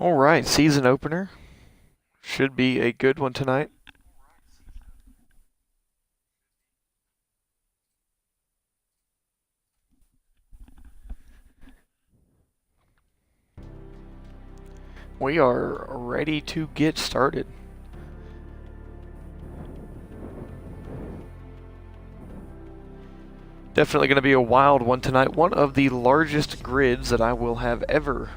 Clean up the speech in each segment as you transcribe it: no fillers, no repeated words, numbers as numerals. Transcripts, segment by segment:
All right, season opener. Should be a good one tonight. We are ready to get started. Definitely going to be a wild one tonight. One of the largest grids that I will have ever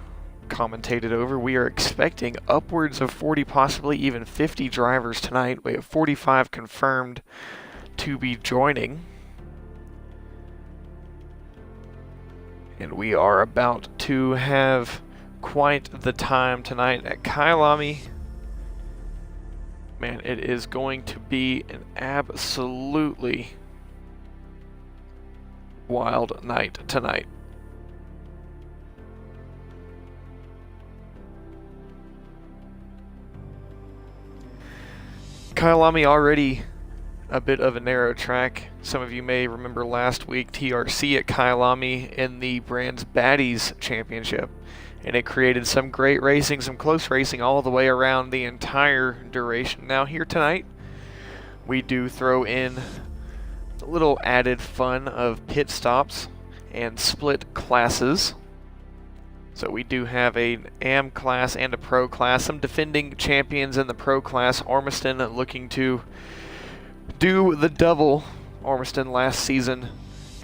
commentated over. We are expecting upwards of 40, possibly even 50 drivers tonight. We have 45 confirmed to be joining. And we are about to have quite the time tonight at Kyalami. Man, it is going to be an absolutely wild night tonight. Kyalami already a bit of a narrow track. Some of you may remember last week TRC at Kyalami in the Brands Baddies Championship, and it created some great racing, some close racing all the way around the entire duration. Now here tonight, we do throw in a little added fun of pit stops and split classes. So we do have an AM class and a pro class. Some defending champions in the pro class. Ormiston looking to do the double. Ormiston last season,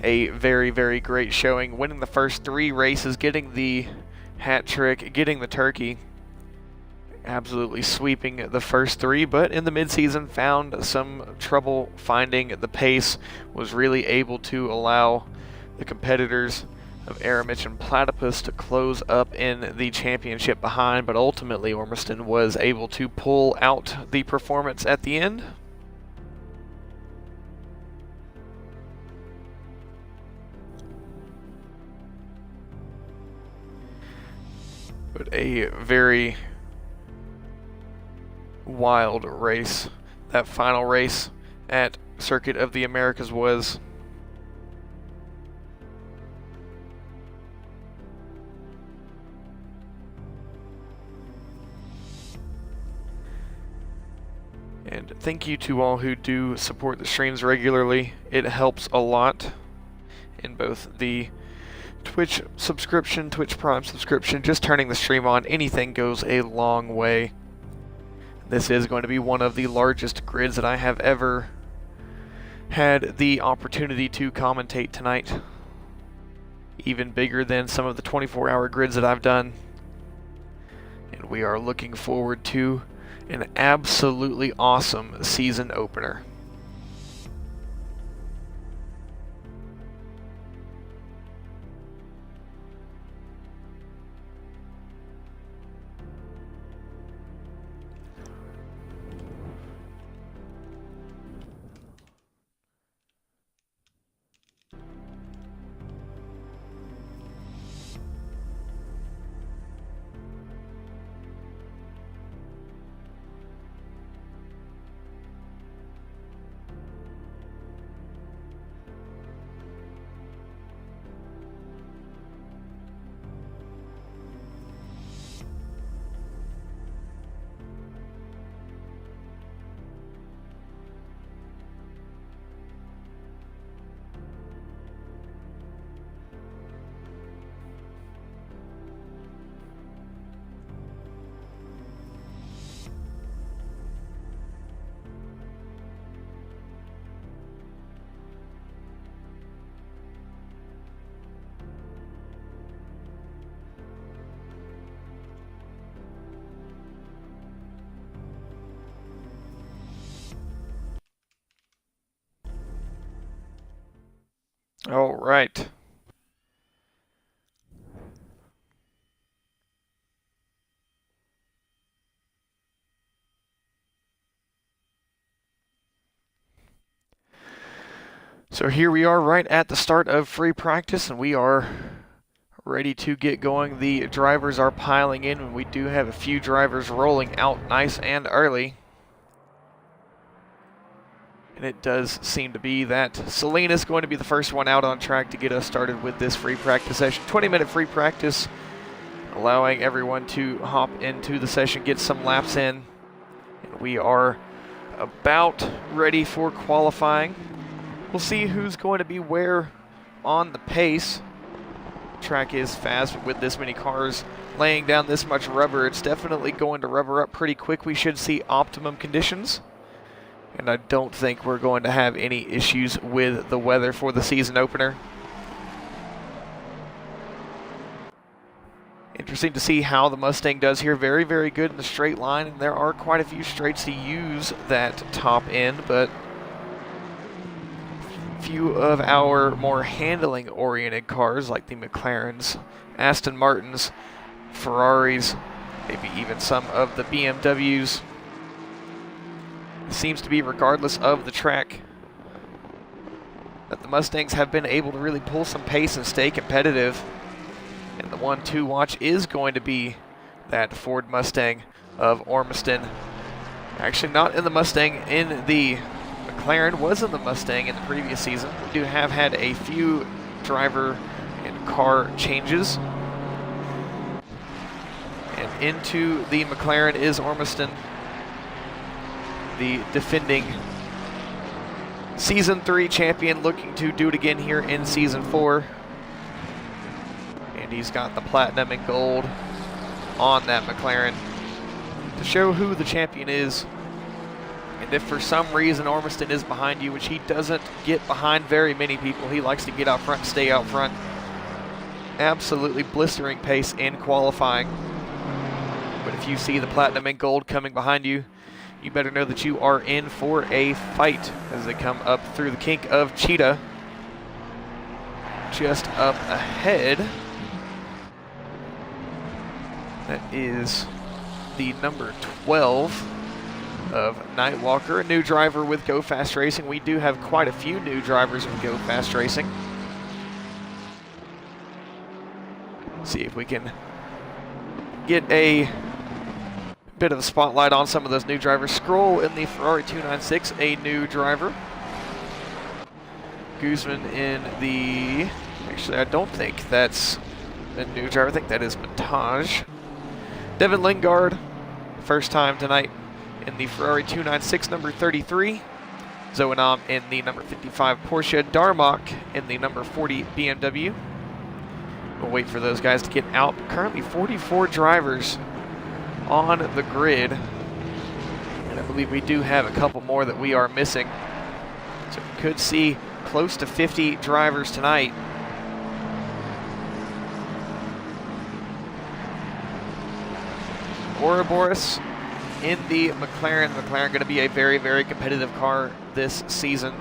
a very, very great showing, winning the first 3 races, getting the hat trick, getting the turkey, absolutely sweeping the first 3, but in the midseason found some trouble finding the pace, was really able to allow the competitors of Aramich and Platypus to close up in the championship behind, but ultimately Ormiston was able to pull out the performance at the end. But a very wild race. That final race at Circuit of the Americas was. And thank you to all who do support the streams regularly. It helps a lot in both the Twitch subscription, Twitch Prime subscription, just turning the stream on, anything goes a long way. This is going to be one of the largest grids that I have ever had the opportunity to commentate tonight. Even bigger than some of the 24-hour grids that I've done. And we are looking forward to an absolutely awesome season opener. All right. So here we are right at the start of free practice, and we are ready to get going. The drivers are piling in, and we do have a few drivers rolling out nice and early. And it does seem to be that Salinas going to be the first one out on track to get us started with this free practice session. 20-minute free practice allowing everyone to hop into the session, get some laps in. And we are about ready for qualifying. We'll see who's going to be where on the pace. Track is fast, but with this many cars laying down this much rubber, it's definitely going to rubber up pretty quick. We should see optimum conditions, and I don't think we're going to have any issues with the weather for the season opener. Interesting to see how the Mustang does here. Very, very good in the straight line, and there are quite a few straights to use that top end, but few of our more handling-oriented cars, like the McLarens, Aston Martins, Ferraris, maybe even some of the BMWs, it seems to be, regardless of the track, that the Mustangs have been able to really pull some pace and stay competitive. And the 1-2 watch is going to be that Ford Mustang of Ormiston. Actually, not in the Mustang, in the McLaren. Was in the Mustang in the previous season. We do have had a few driver and car changes. And into the McLaren is Ormiston, the defending Season 3 champion, looking to do it again here in Season 4. And he's got the platinum and gold on that McLaren to show who the champion is. And if for some reason Ormiston is behind you, which he doesn't get behind very many people, he likes to get out front, stay out front. Absolutely blistering pace in qualifying. But if you see the platinum and gold coming behind you, you better know that you are in for a fight as they come up through the kink of Cheetah. Just up ahead, that is the number 12 of Nightwalker, a new driver with GoFAST Racing. We do have quite a few new drivers with GoFAST Racing. See if we can get a bit of a spotlight on some of those new drivers. Scroll in the Ferrari 296, a new driver. Guzman in the... Actually, I don't think that's a new driver. I think that is Montage. Devin Lingard, first time tonight in the Ferrari 296, number 33. Zoenam in the number 55 Porsche. Darmok in the number 40 BMW. We'll wait for those guys to get out. Currently 44 drivers on the grid. And I believe we do have a couple more that we are missing. So we could see close to 50 drivers tonight. Ouroboros in the McLaren. The McLaren going to be a very, very competitive car this season.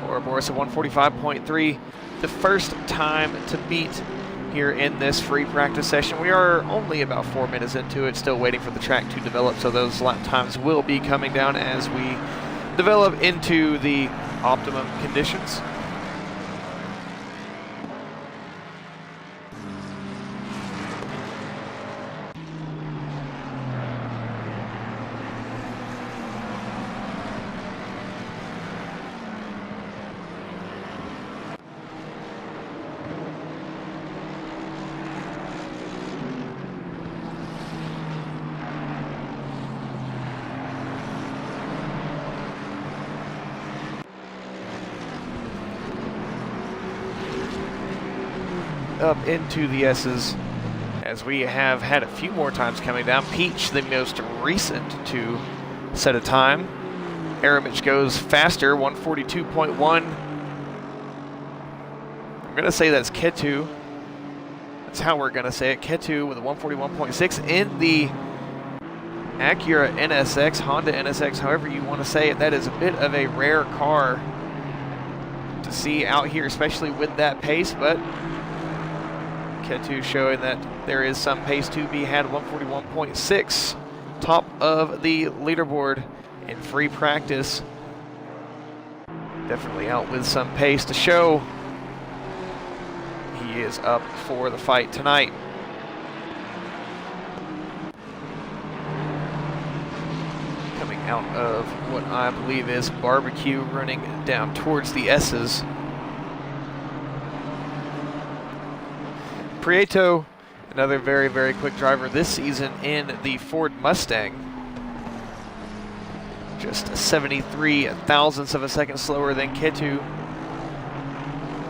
Ouroboros at 145.3. The first time to beat here in this free practice session. We are only about 4 minutes into it, still waiting for the track to develop, so those lap times will be coming down as we develop into the optimum conditions. Up into the S's, as we have had a few more times coming down. Peach, the most recent to set a time. Aramich goes faster, 142.1. I'm going to say that's Ketu. That's how we're going to say it. Ketu with a 141.6 in the Acura NSX, Honda NSX, however you want to say it. That is a bit of a rare car to see out here, especially with that pace, but Ketu showing that there is some pace to be had. 141.6, top of the leaderboard in free practice. Definitely out with some pace to show he is up for the fight tonight. Coming out of what I believe is Barbecue, running down towards the S's. Prieto Another very, very quick driver this season in the Ford Mustang. Just 73 thousandths of a second slower than Ketu.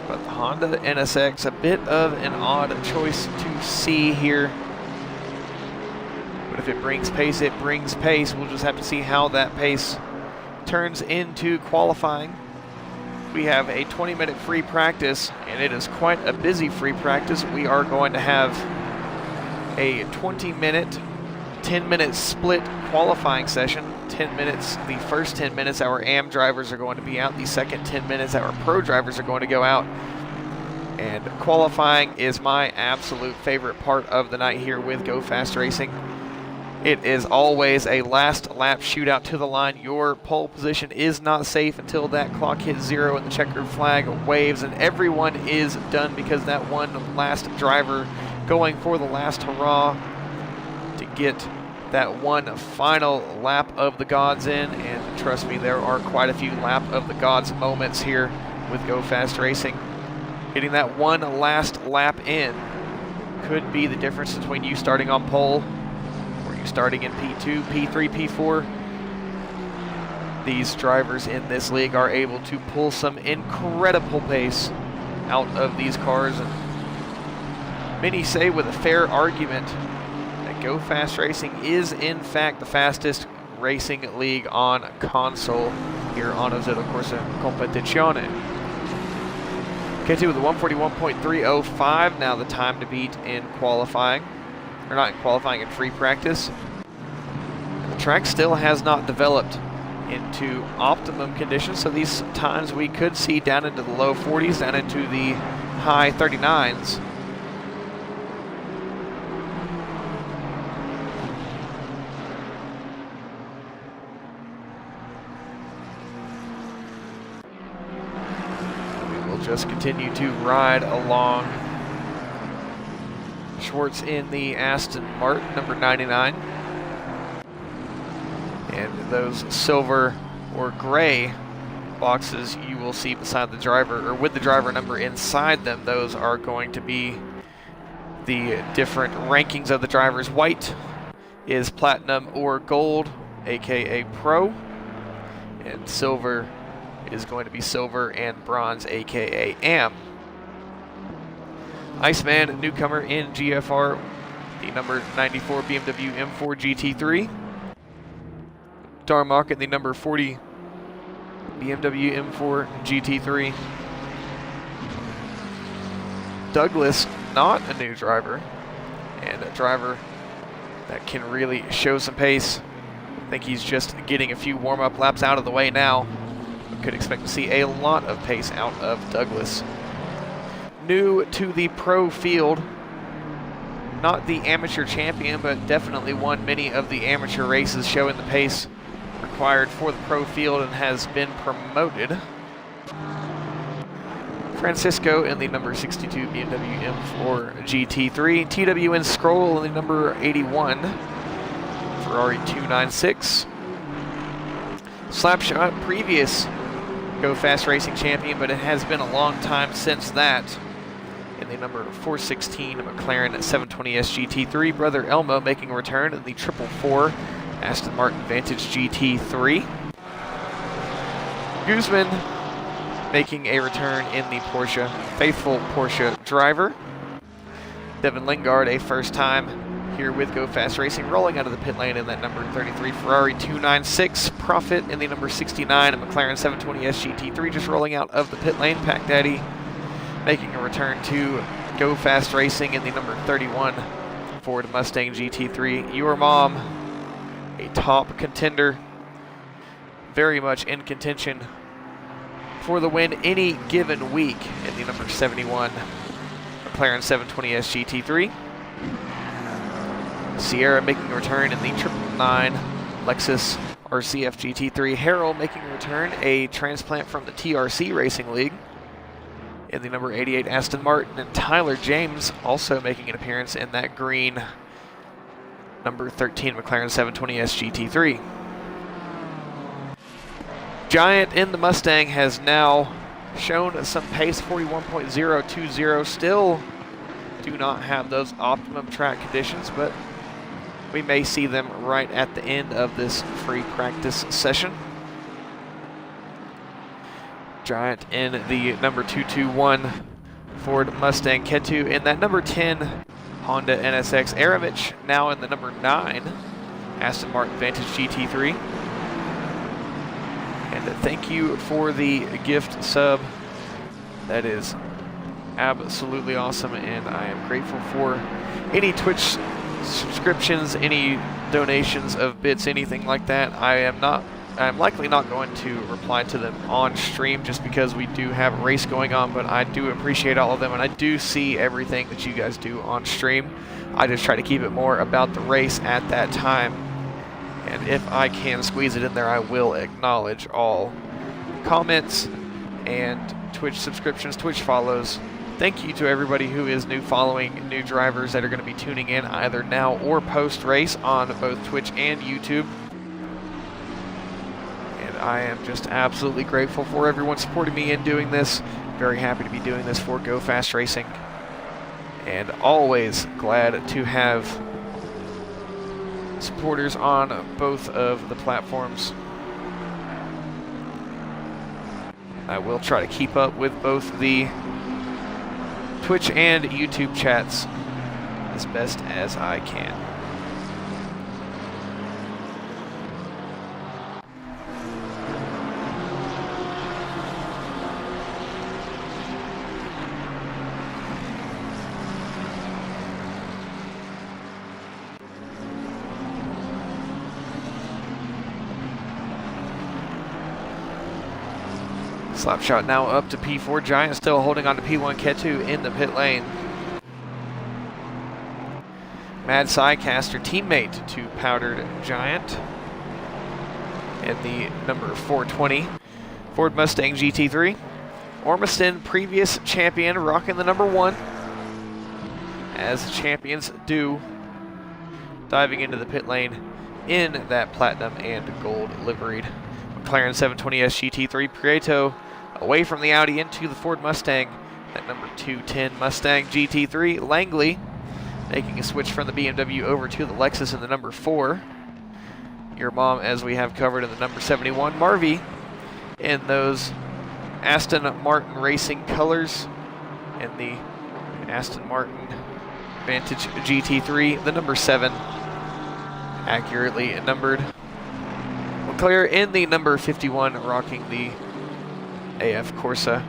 But the Honda NSX, a bit of an odd choice to see here. But if it brings pace, it brings pace. We'll just have to see how that pace turns into qualifying. We have a 20-minute free practice, and it is quite a busy free practice. We are going to have a 20-minute, 10-minute split qualifying session. 10 minutes, the first 10 minutes, our AM drivers are going to be out. The second 10 minutes, our pro drivers are going to go out. And qualifying is my absolute favorite part of the night here with GoFAST Racing. It is always a last lap shootout to the line. Your pole position is not safe until that clock hits 0 and the checkered flag waves, and everyone is done because that one last driver going for the last hurrah to get that one final lap of the gods in. And trust me, there are quite a few lap of the gods moments here with GoFAST Racing. Getting that one last lap in could be the difference between you starting on pole or you starting in P2, P3, P4. These drivers in this league are able to pull some incredible pace out of these cars, and many say with a fair argument that GoFAST Racing is in fact the fastest racing league on console here on Ozero Corsa Competizione. Ketu with a 141.305, now the time to beat in qualifying, or not in qualifying, in free practice. And the track still has not developed into optimum conditions, so these times we could see down into the low 40s, down into the high 39s. Just continue to ride along. Schwartz in the Aston Martin, number 99. And those silver or gray boxes you will see beside the driver, or with the driver number inside them, those are going to be the different rankings of the drivers. White is platinum or gold, aka pro, and silver is going to be silver, and bronze, aka AM. Iceman, newcomer in GFR, the number 94 BMW M4 GT3. Darmok in the number 40 BMW M4 GT3. Douglas, not a new driver, and a driver that can really show some pace. I think he's just getting a few warm-up laps out of the way now. Could expect to see a lot of pace out of Douglas. New to the pro field, not the amateur champion, but definitely won many of the amateur races, showing the pace required for the pro field, and has been promoted. Francisco in the number 62 BMW M4 GT3. TWN Scroll in the number 81 Ferrari 296. Slapshot, previous GoFAST Racing champion, but it has been a long time since that. In the number 416 McLaren 720S GT3, Brother Elmo making a return in the 444 Aston Martin Vantage GT3. Guzman making a return in the Porsche, faithful Porsche driver. Devin Lingard, a first time here with GoFAST Racing, rolling out of the pit lane in that number 33 Ferrari 296. Profit in the number 69 McLaren 720S GT3, just rolling out of the pit lane. Pack Daddy making a return to GoFAST Racing in the number 31 Ford Mustang GT3. Your Mom, a top contender, very much in contention for the win any given week in the number 71 McLaren 720S GT3. Sierra making a return in the 999 Lexus RCF GT3. Harold making a return, a transplant from the TRC Racing League, in the number 88 Aston Martin. And Tyler James also making an appearance in that green number 13 McLaren 720S GT3. Giant in the Mustang has now shown some pace, 41.020, still do not have those optimum track conditions, but we may see them right at the end of this free practice session. Giant in the number 221 Ford Mustang Ketu, in that number 10 Honda NSX Aramich, now in the number 9 Aston Martin Vantage GT3. And thank you for the gift sub. That is absolutely awesome, and I am grateful for any Twitch subscriptions, any donations of bits, anything like that. I'm likely not going to reply to them on stream just because we do have a race going on, but I do appreciate all of them, and I do see everything that you guys do on stream. I just try to keep it more about the race at that time, and if I can squeeze it in there, I will acknowledge all comments and Twitch subscriptions, Twitch follows. Thank you to everybody who is following new drivers that are going to be tuning in either now or post-race on both Twitch and YouTube. And I am just absolutely grateful for everyone supporting me in doing this. Very happy to be doing this for GoFAST Racing. And always glad to have supporters on both of the platforms. I will try to keep up with both the Twitch and YouTube chats as best as I can. Slapshot now up to P4. Giant still holding on to P1 Ketu in the pit lane. Mad Psycaster, teammate to Powdered Giant, in the number 420 Ford Mustang GT3. Ormiston, previous champion, rocking the number 1, as champions do, diving into the pit lane in that platinum and gold liveried McLaren 720S GT3. Prieto away from the Audi into the Ford Mustang, that number 210 Mustang GT3. Langley making a switch from the BMW over to the Lexus in the number 4. Your mom, as we have covered, in the number 71. Marvy in those Aston Martin Racing colors, in the Aston Martin Vantage GT3, the number 7, accurately numbered. Leclerc in the number 51, rocking the AF Corsa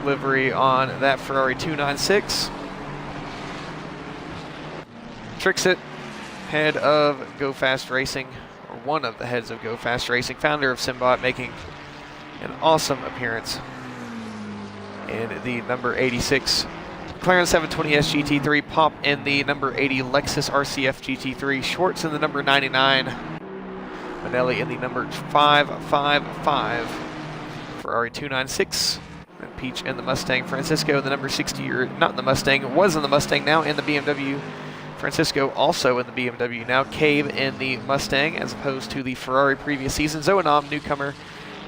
livery on that Ferrari 296. Trixit, head of GoFAST Racing, or one of the heads of GoFAST Racing, founder of Simbot, making an awesome appearance in the number 86 McLaren 720S GT3. Pop in the number 80 Lexus RCF GT3. Schwartz in the number 99. Manelli in the number 555 Ferrari 296. And Peach in the Mustang. Francisco in the number 60, or not in the Mustang, was in the Mustang, now in the BMW. Francisco also in the BMW now. Cave in the Mustang as opposed to the Ferrari previous season. Zoanam, newcomer,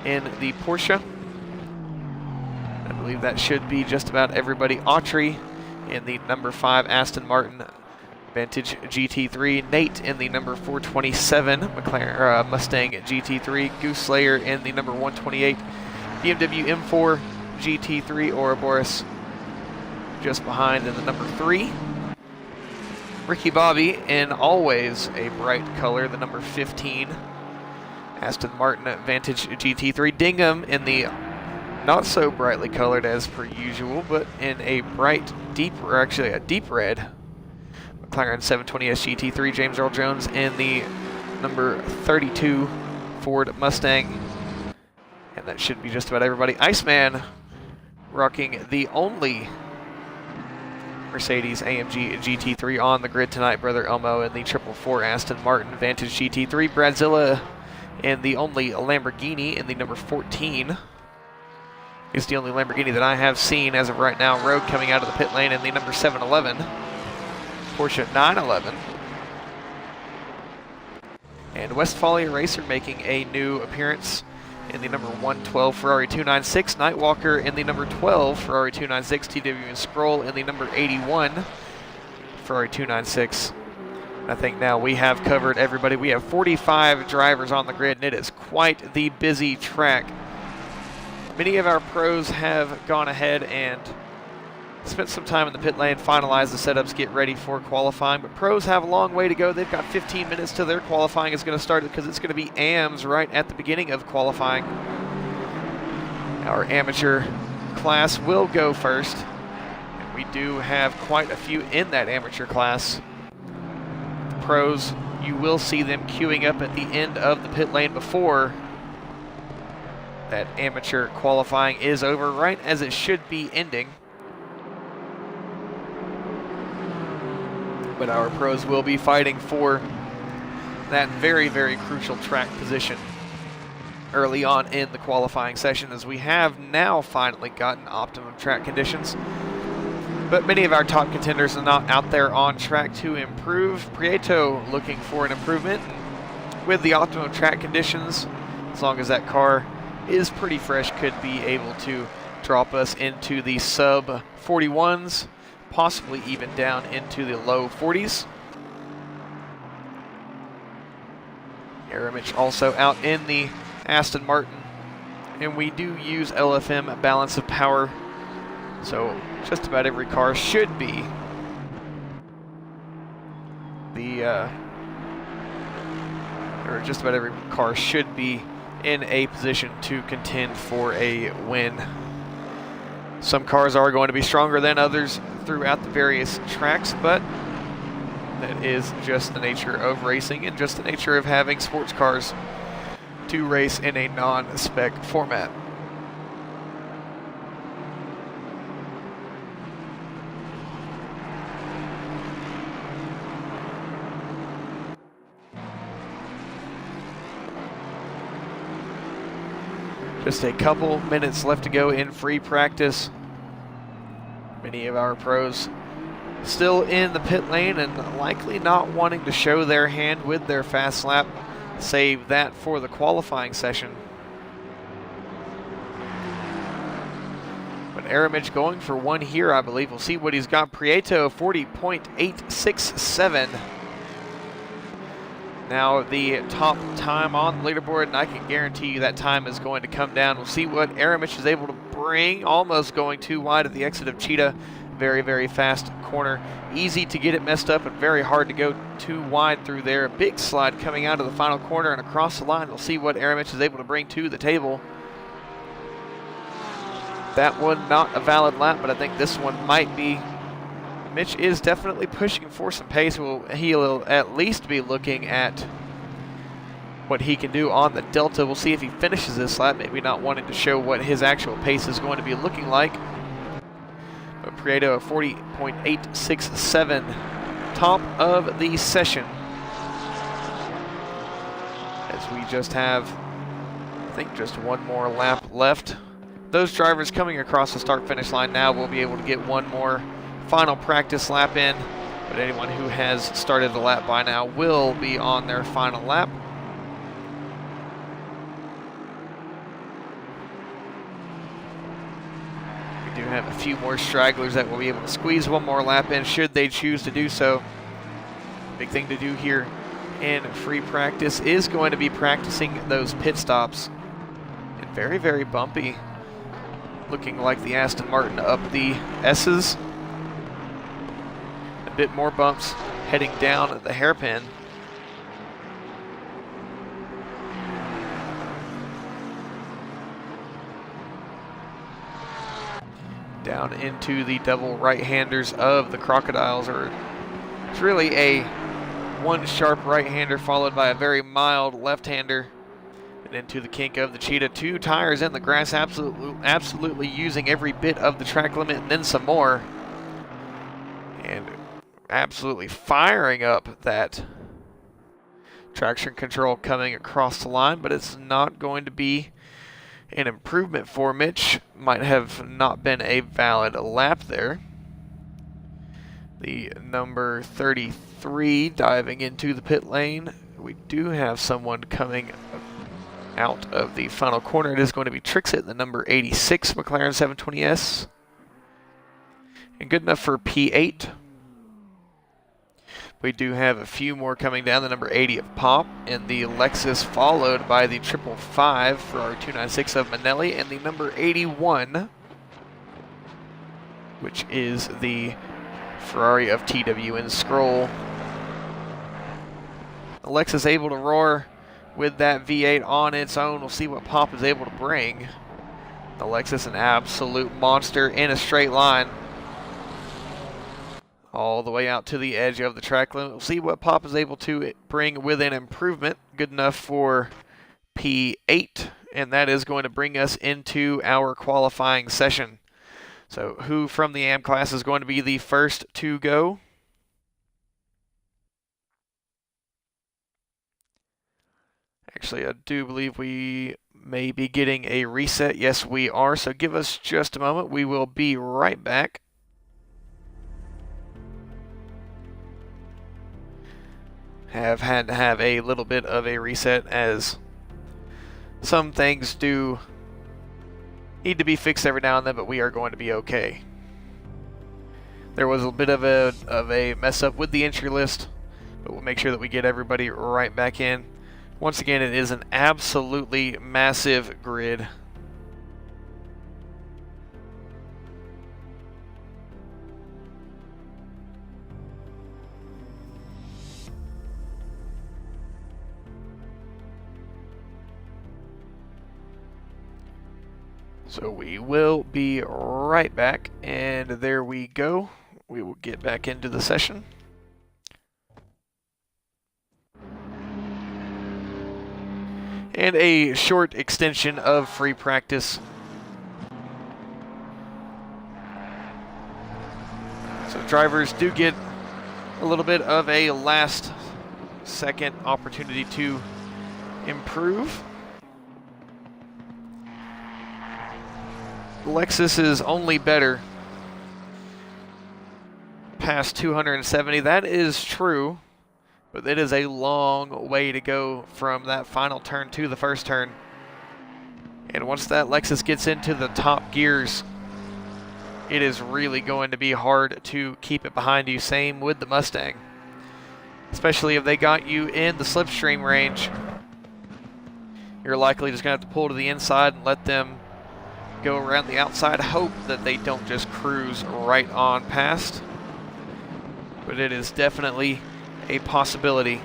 in the Porsche. I believe that should be just about everybody. Autry in the number 5 Aston Martin Vantage GT3. Nate in the number 427 McLaren Mustang GT3. Goose Slayer in the number 128 BMW M4 GT3. Ouroboros just behind in the number 3. Ricky Bobby in always a bright color, the number 15 Aston Martin Vantage GT3. Dingham in the not so brightly colored as per usual, but in a bright, deep, or actually a deep red McLaren 720S GT3. James Earl Jones in the number 32 Ford Mustang. And that should be just about everybody. Iceman rocking the only Mercedes AMG GT3 on the grid tonight. Brother Elmo in the 444 Aston Martin Vantage GT3. Bradzilla in the only Lamborghini in the number 14. It's the only Lamborghini that I have seen as of right now. Rogue coming out of the pit lane in the number 711. Porsche 911. And Westphalia Racer making a new appearance in the number 112 Ferrari 296, Nightwalker in the number 12 Ferrari 296, TW and Scroll in the number 81 Ferrari 296. I think now we have covered everybody. We have 45 drivers on the grid, and it is quite the busy track. Many of our pros have gone ahead and spent some time in the pit lane, finalize the setups, get ready for qualifying, but pros have a long way to go. They've got 15 minutes till their qualifying is going to start, because it's going to be AMs right at the beginning of qualifying. Our amateur class will go first, and we do have quite a few in that amateur class. The pros, you will see them queuing up at the end of the pit lane before that amateur qualifying is over, right as it should be ending. But our pros will be fighting for that very, very crucial track position early on in the qualifying session, as we have now finally gotten optimum track conditions. But many of our top contenders are not out there on track to improve. Prieto looking for an improvement with the optimum track conditions. As long as that car is pretty fresh, could be able to drop us into the sub 41s, possibly even down into the low 40s. Aramich also out in the Aston Martin, and we do use LFM balance of power, so just about every car should be just about every car should be in a position to contend for a win. Some cars are going to be stronger than others throughout the various tracks, but that is just the nature of racing and just the nature of having sports cars to race in a non-spec format. Just a couple minutes left to go in free practice. Many of our pros still in the pit lane and likely not wanting to show their hand with their fast lap. Save that for the qualifying session. But Aramich going for one here, I believe. We'll see what he's got. Prieto 40.867. Now the top time on the leaderboard, and I can guarantee you that time is going to come down. We'll see what Aramich is able to bring. Almost going too wide at the exit of Cheetah. Very, very fast corner. Easy to get it messed up and very hard to go too wide through there. A big slide coming out of the final corner and across the line. We'll see what Aramich is able to bring to the table. That one not a valid lap, but I think this one might be. Mitch is definitely pushing for some pace. He'll at least be looking at what he can do on the Delta. We'll see if he finishes this lap, maybe not wanting to show what his actual pace is going to be looking like. But Prieto 40.867, top of the session. As we just have, I think, just one more lap left. Those drivers coming across the start-finish line now will be able to get one more final practice lap in, but anyone who has started the lap by now will be on their final lap. We do have a few more stragglers that will be able to squeeze one more lap in should they choose to do so. Big thing to do here in free practice is going to be practicing those pit stops. And very, very bumpy, looking like the Aston Martin up the S's. Bit more bumps heading down at the hairpin. Down into the double right-handers of the Crocodiles, or it's really a one sharp right-hander followed by a very mild left-hander, and into the kink of the Cheetah. Two tires in the grass, absolutely using every bit of the track limit and then some more. And absolutely firing up that traction control coming across the line, but it's not going to be an improvement for Mitch. Might have not been a valid lap there. The number 33 diving into the pit lane. We do have someone coming Out of the final corner, it is going to be Trixit, the number 86 McLaren 720S. And good enough for P8. We do have a few more coming down. The number 80 of Pop and the Lexus, followed by the 555 for our 296 of Manelli, and the number 81, which is the Ferrari of TWN Scroll. The Lexus able to roar with that V8 on its own. We'll see what Pop is able to bring. The Lexus, an absolute monster in a straight line, all the way out to the edge of the track limit. We'll see what Pop is able to bring with an improvement. Good enough for P8, and that is going to bring us into our qualifying session. So who from the AM class is going to be the first to go? Actually, I do believe we may be getting a reset. Yes, we are. So give us just a moment. We will be right back. Have had to have a little bit of a reset, as some things do need to be fixed every now and then, but we are going to be okay. There was a bit of a mess up with the entry list, but we'll make sure that we get everybody right back in. Once again, it is an absolutely massive grid. So we will be right back, and there we go. We will get back into the session. And a short extension of free practice. So drivers do get a little bit of a last second opportunity to improve. Lexus is only better past 270. That is true, but it is a long way to go from that final turn to the first turn. And once that Lexus gets into the top gears, it is really going to be hard to keep it behind you. Same with the Mustang, especially if they got you in the slipstream range. You're likely just going to have to pull to the inside and let them go around the outside, hope that they don't just cruise right on past. But it is definitely a possibility.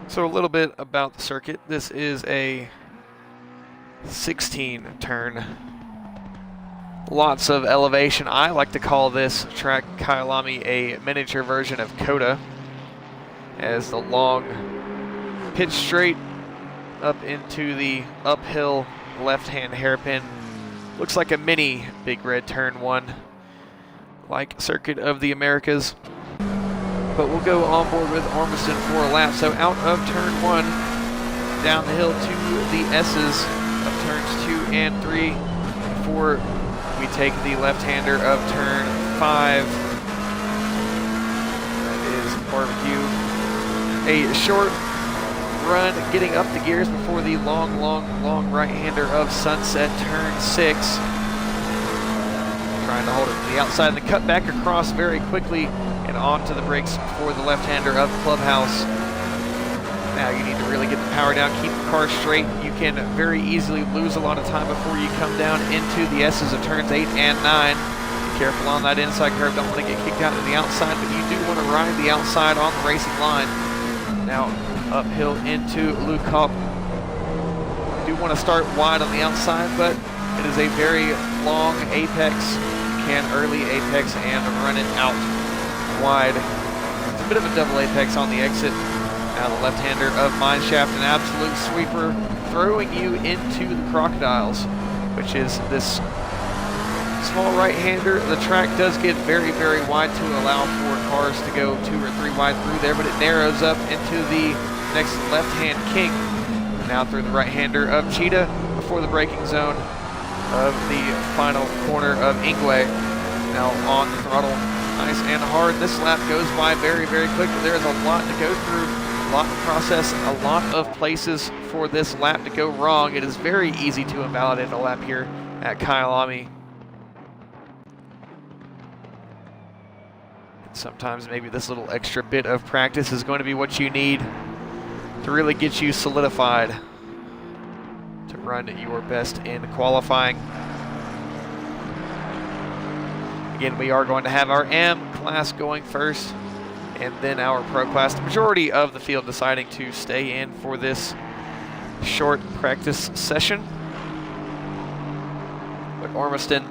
So a little bit about the circuit. This is a 16 turn. Lots of elevation. I like to call this track, Kyalami, a miniature version of Coda, as the long pitch straight up into the uphill left-hand hairpin looks like a mini Big Red Turn 1, like Circuit of the Americas. But we'll go on board with Ormiston for a lap. So out of turn 1, down the hill to the S's of turns 2 and 3 before we take the left-hander of turn 5. That is Barbecue. A short run getting up the gears before the long right-hander of Sunset, turn 6. Trying to hold it to the outside and the cut back across very quickly and onto the brakes for the left-hander of Clubhouse. Now you need to really get the power down, keep the car straight. You can very easily lose a lot of time before you come down into the S's of turns 8 and 9. Be careful on that inside curve, don't want to get kicked out to the outside, but you do want to ride the outside on the racing line. Now uphill into Le Cop. You do want to start wide on the outside, but it is a very long apex. You can early apex and run it out wide. It's a bit of a double apex on the exit. Now the left-hander of Mineshaft, an absolute sweeper, throwing you into the Crocodiles, which is this small right-hander. The track does get very wide to allow for cars to go 2 or 3 wide through there, but it narrows up into the next left-hand king. Now through the right-hander of Cheetah, for the braking zone of the final corner of Ingwe. Now on the throttle, nice and hard. This lap goes by very, very quickly. There's a lot to go through, a lot to process, a lot of places for this lap to go wrong. It is very easy to invalidate a lap here at Kyalami. Sometimes maybe this little extra bit of practice is going to be what you need to really get you solidified to run your best in qualifying. Again, we are going to have our AM class going first and then our Pro class. The majority of the field deciding to stay in for this short practice session. But Ormiston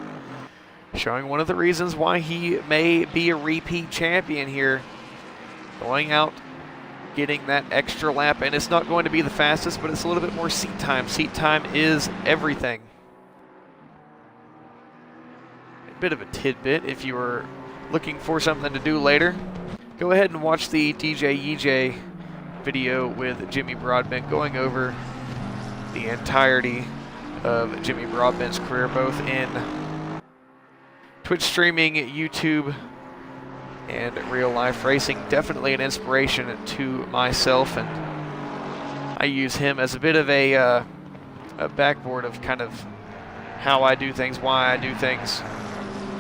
showing one of the reasons why he may be a repeat champion here. Going out, getting that extra lap, and it's not going to be the fastest, but it's a little bit more seat time. Seat time is everything. A bit of a tidbit if you were looking for something to do later. Go ahead and watch the DJ EJ video with Jimmy Broadbent going over the entirety of Jimmy Broadbent's career, both in Twitch streaming, YouTube, and real life racing. Definitely an inspiration to myself, and I use him as a bit of a backboard of kind of how I do things, why I do things,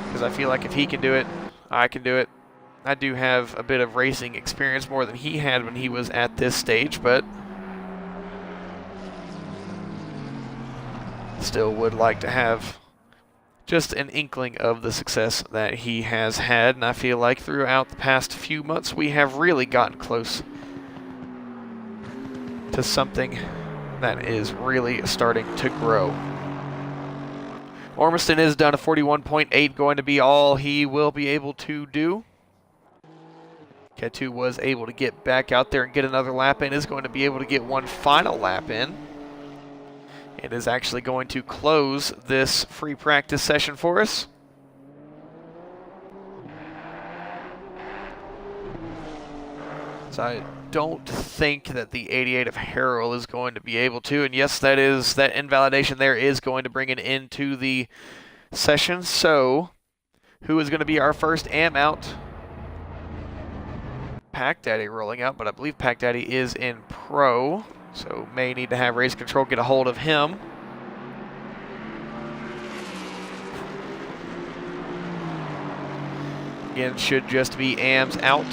because I feel like if he can do it, I can do it. I do have a bit of racing experience, more than he had when he was at this stage, but still would like to have just an inkling of the success that he has had, and I feel like throughout the past few months we have really gotten close to something that is really starting to grow. Ormiston is done a 41.8, going to be all he will be able to do. Ketu was able to get back out there and get another lap in, is going to be able to get one final lap in. It is actually going to close this free practice session for us. So I don't think that the 88 of Harrell is going to be able to, and yes, that invalidation there is going to bring it into the session. So who is going to be our first AM out? Pack Daddy rolling out, but I believe Pack Daddy is in Pro. So may need to have race control get a hold of him. Again, should just be AMs out.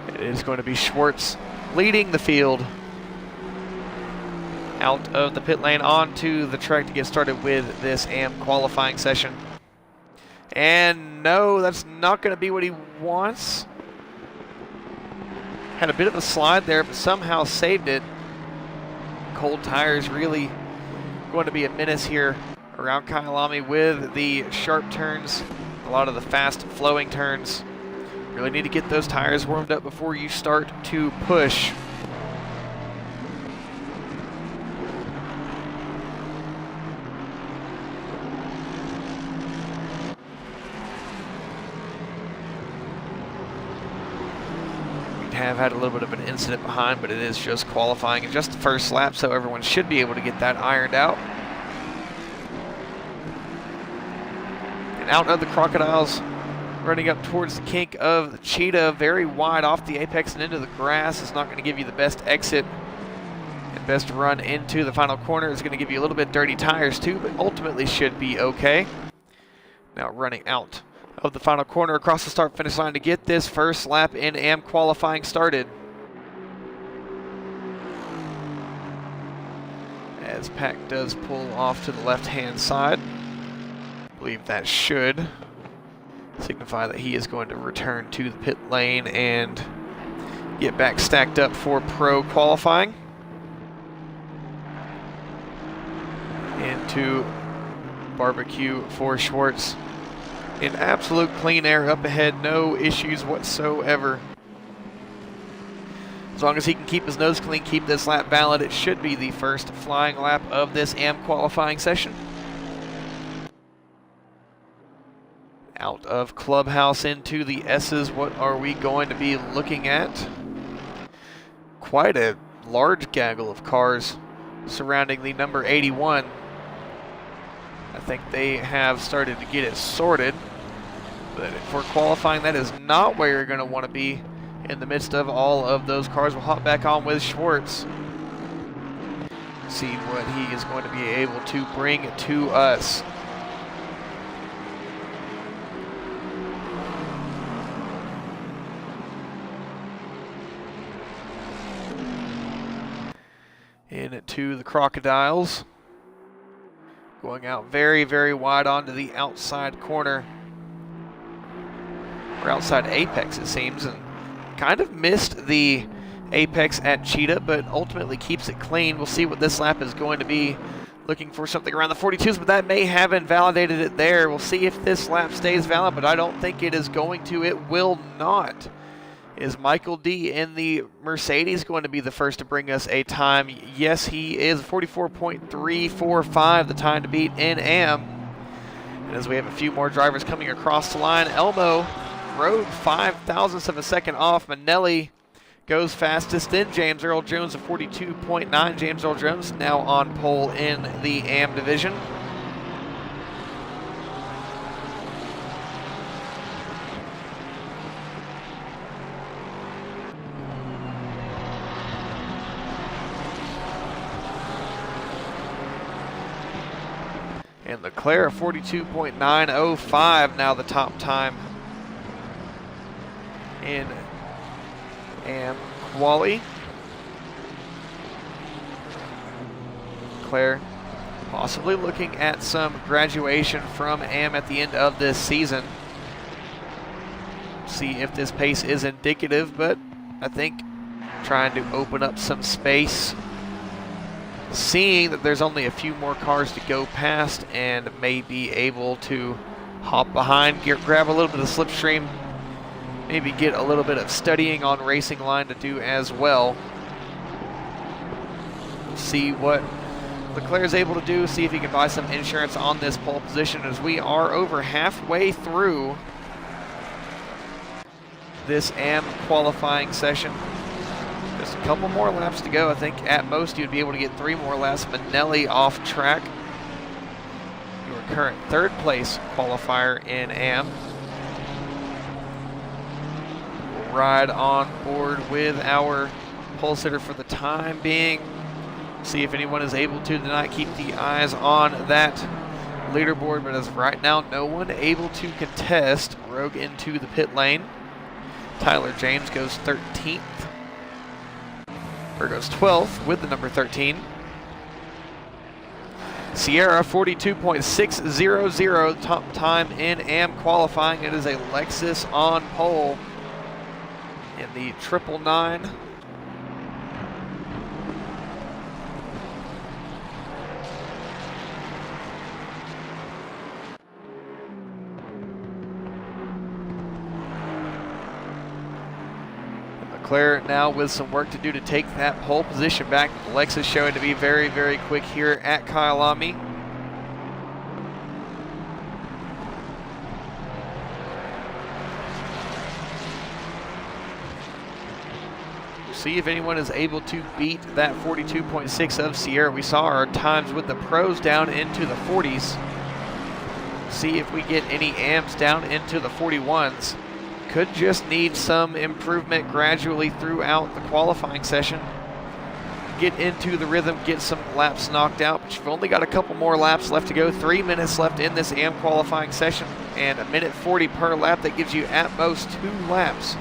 It is going to be Schwartz leading the field out of the pit lane onto the track to get started with this AM qualifying session. And no, that's not going to be what he wants. Had a bit of a slide there, but somehow saved it. Cold tires really going to be a menace here around Kyalami with the sharp turns, a lot of the fast flowing turns. Really need to get those tires warmed up before you start to push. We have had a little bit of an incident behind, but it is just qualifying and just the first lap, so everyone should be able to get that ironed out. And out of the Crocodiles, running up towards the kink of the Cheetah, very wide off the apex and into the grass. It's not going to give you the best exit and best run into the final corner. It's going to give you a little bit dirty tires too, but ultimately should be okay. Now running out of the final corner across the start finish line to get this first lap in AM qualifying started. As Pack does pull off to the left-hand side. I believe that should signify that he is going to return to the pit lane and get back stacked up for Pro qualifying. Into barbecue for Schwartz. In absolute clean air up ahead, no issues whatsoever. As long as he can keep his nose clean, keep this lap valid, it should be the first flying lap of this AM qualifying session. Out of Clubhouse into the S's, what are we going to be looking at? Quite a large gaggle of cars surrounding the number 81. I think they have started to get it sorted, but for qualifying, that is not where you're going to want to be in the midst of all of those cars. We'll hop back on with Schwartz, see what he is going to be able to bring to us. Into the Crocodiles, going out very, very wide onto the outside corner, or outside apex it seems, and kind of missed the apex at Cheetah, but ultimately keeps it clean. We'll see what this lap is going to be, looking for something around the 42s, but that may have invalidated it there. We'll see if this lap stays valid, but I don't think it is going to. It will not. Is Michael D in the Mercedes going to be the first to bring us a time? Yes, he is. 44.345, the time to beat in AM. And as we have a few more drivers coming across the line, Elmo rode 0.005 of a second off. Manelli goes fastest, then James Earl Jones of 42.9. James Earl Jones now on pole in the AM division. And Leclerc 42.905, now the top time in AM quali. Leclerc possibly looking at some graduation from AM at the end of this season. See if this pace is indicative, but I think trying to open up some space, seeing that there's only a few more cars to go past and may be able to hop behind, grab a little bit of slipstream, maybe get a little bit of studying on racing line to do as well. See what Leclerc is able to do, see if he can buy some insurance on this pole position, as we are over halfway through this AM qualifying session. Just a couple more laps to go. I think at most you'd be able to get 3 more laps. Manelli off track, your current third place qualifier in AM. We'll ride on board with our pole sitter for the time being. See if anyone is able to tonight. Keep the eyes on that leaderboard, but as of right now, no one able to contest. Rogue into the pit lane. Tyler James goes 13th. Or goes 12th with the number 13. Sierra 42.600, top time in AM qualifying. It is a Lexus on pole in the 999. Leclerc now with some work to do to take that pole position back. The Lexus showing to be very, very quick here at Kyalami. See if anyone is able to beat that 42.6 of Sierra. We saw our times with the pros down into the 40s. See if we get any AMs down into the 41s. Could just need some improvement gradually throughout the qualifying session. Get into the rhythm, get some laps knocked out, but you've only got a couple more laps left to go. 3 minutes left in this AM qualifying session, and 1:40 per lap. That gives you at most 2 laps.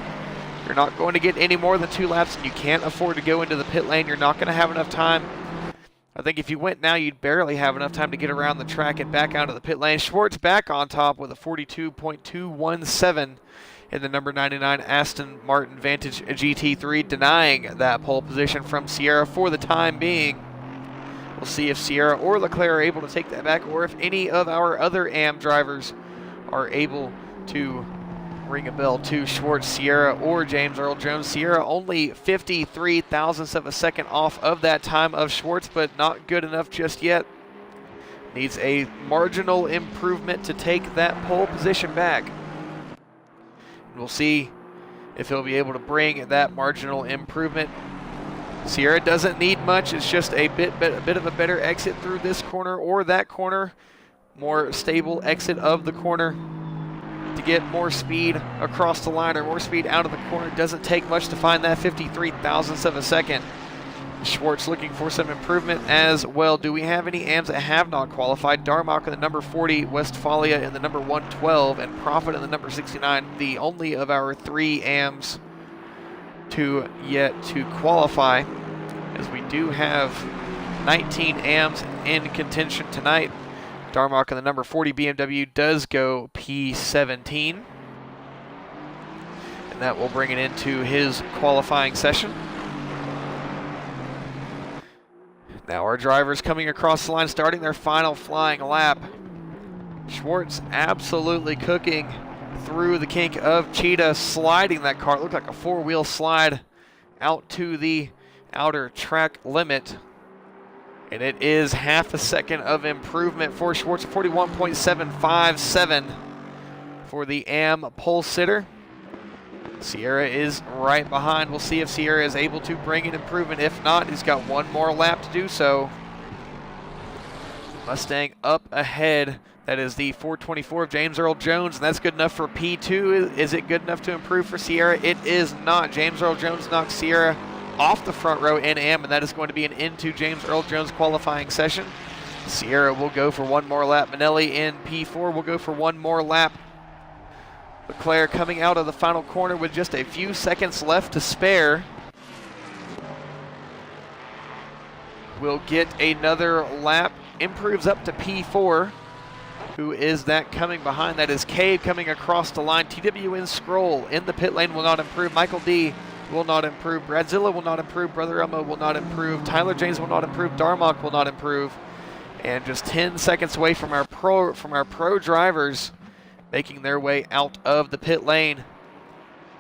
You're not going to get any more than 2 laps, and you can't afford to go into the pit lane. You're not going to have enough time. I think if you went now, you'd barely have enough time to get around the track and back out of the pit lane. Schwartz back on top with a 42.217. In the number 99 Aston Martin Vantage GT3, denying that pole position from Sierra for the time being. We'll see if Sierra or Leclerc are able to take that back, or if any of our other AM drivers are able to ring a bell to Schwartz, Sierra, or James Earl Jones. Sierra only 53 thousandths of a second off of that time of Schwartz, but not good enough just yet. Needs a marginal improvement to take that pole position back. We'll see if he'll be able to bring that marginal improvement. Sierra doesn't need much. It's just a bit of a better exit through this corner or that corner. More stable exit of the corner to get more speed across the line or more speed out of the corner. Doesn't take much to find that 53 thousandths of a second. Schwartz looking for some improvement as well. Do we have any AMs that have not qualified? Darmok in the number 40, Westphalia in the number 112, and Profit in the number 69. The only of our 3 AMs to yet to qualify, as we do have 19 AMs in contention tonight. Darmok in the number 40 BMW does go P17, and that will bring it into his qualifying session. Now our drivers coming across the line, starting their final flying lap. Schwartz absolutely cooking through the kink of Cheetah, sliding that car. It looked like a 4-wheel slide out to the outer track limit. And it is half a second of improvement for Schwartz, 41.757 for the AM pole sitter. Sierra is right behind. We'll see if Sierra is able to bring an improvement. If not, he's got one more lap to do so. Mustang up ahead. That is the 424 of James Earl Jones, and that's good enough for P2. Is it good enough to improve for Sierra? It is not. James Earl Jones knocks Sierra off the front row in AM, and that is going to be an into James Earl Jones qualifying session. Sierra will go for one more lap. Manelli in P4 will go for one more lap. Leclerc coming out of the final corner with just a few seconds left to spare. Will get another lap, improves up to P4. Who is that coming behind? That is Cade coming across the line. TWN Scroll in the pit lane will not improve. Michael D will not improve. Bradzilla will not improve. Brother Elmo will not improve. Tyler James will not improve. Darmok will not improve. And just 10 seconds away from our pro drivers making their way out of the pit lane.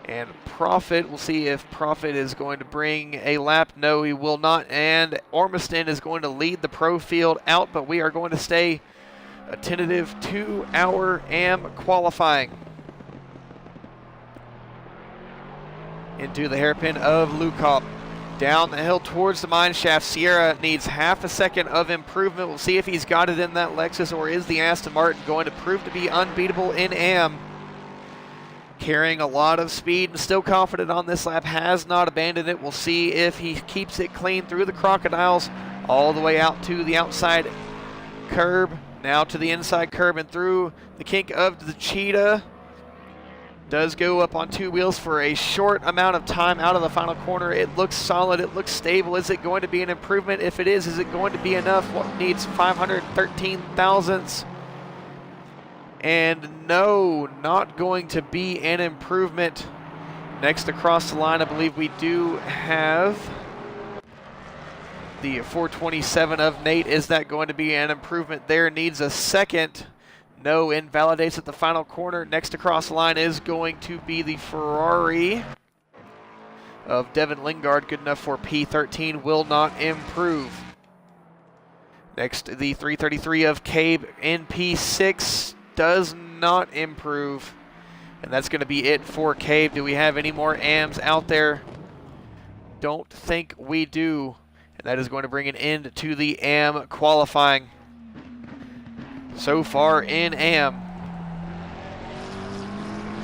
And Profit, we'll see if Profit is going to bring a lap. No, he will not. And Ormiston is going to lead the pro field out, but we are going to stay a tentative 2-hour AM qualifying. Into the hairpin of Lukop. Down the hill towards the mine shaft. Sierra needs half a second of improvement. We'll see if he's got it in that Lexus, or is the Aston Martin going to prove to be unbeatable in AM. Carrying a lot of speed and still confident on this lap, has not abandoned it. We'll see if he keeps it clean through the crocodiles all the way out to the outside curb. Now to the inside curb and through the kink of the Cheetah. Does go up on 2 wheels for a short amount of time out of the final corner. It looks solid. It looks stable. Is it going to be an improvement? If it is it going to be enough? What needs 513 thousandths? And no, not going to be an improvement. Next across the line, I believe we do have the 427 of Nate. Is that going to be an improvement there? Needs a second. No, invalidates at the final corner. Next across the line is going to be the Ferrari of Devin Lingard. Good enough for P13. Will not improve. Next, the 333 of Cabe in P6. Does not improve. And that's going to be it for Cabe. Do we have any more AMs out there? Don't think we do. And that is going to bring an end to the AM qualifying. So far in AM,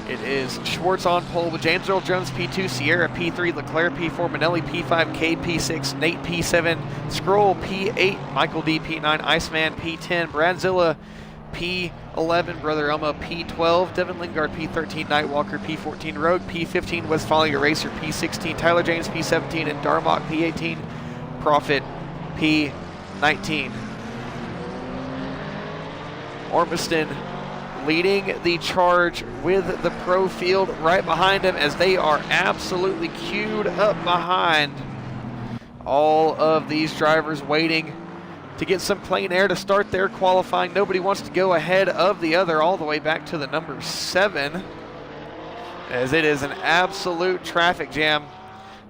it is Schwartz on pole with James Earl Jones P2, Sierra P3, Leclerc P4, Manelli P5, Cade P6, Nate P7, Scroll P8, Michael D P9, Iceman P10, Bradzilla P11, Brother Elmo P12, Devin Lingard P13, Nightwalker P14, Rogue P15, Westphalia Racer P16, Tyler James P17, and Darmok P18, Profit P19. Ormiston leading the charge with the pro field right behind him, as they are absolutely queued up behind all of these drivers waiting to get some plein air to start their qualifying. Nobody wants to go ahead of the other all the way back to the number 7, as it is an absolute traffic jam.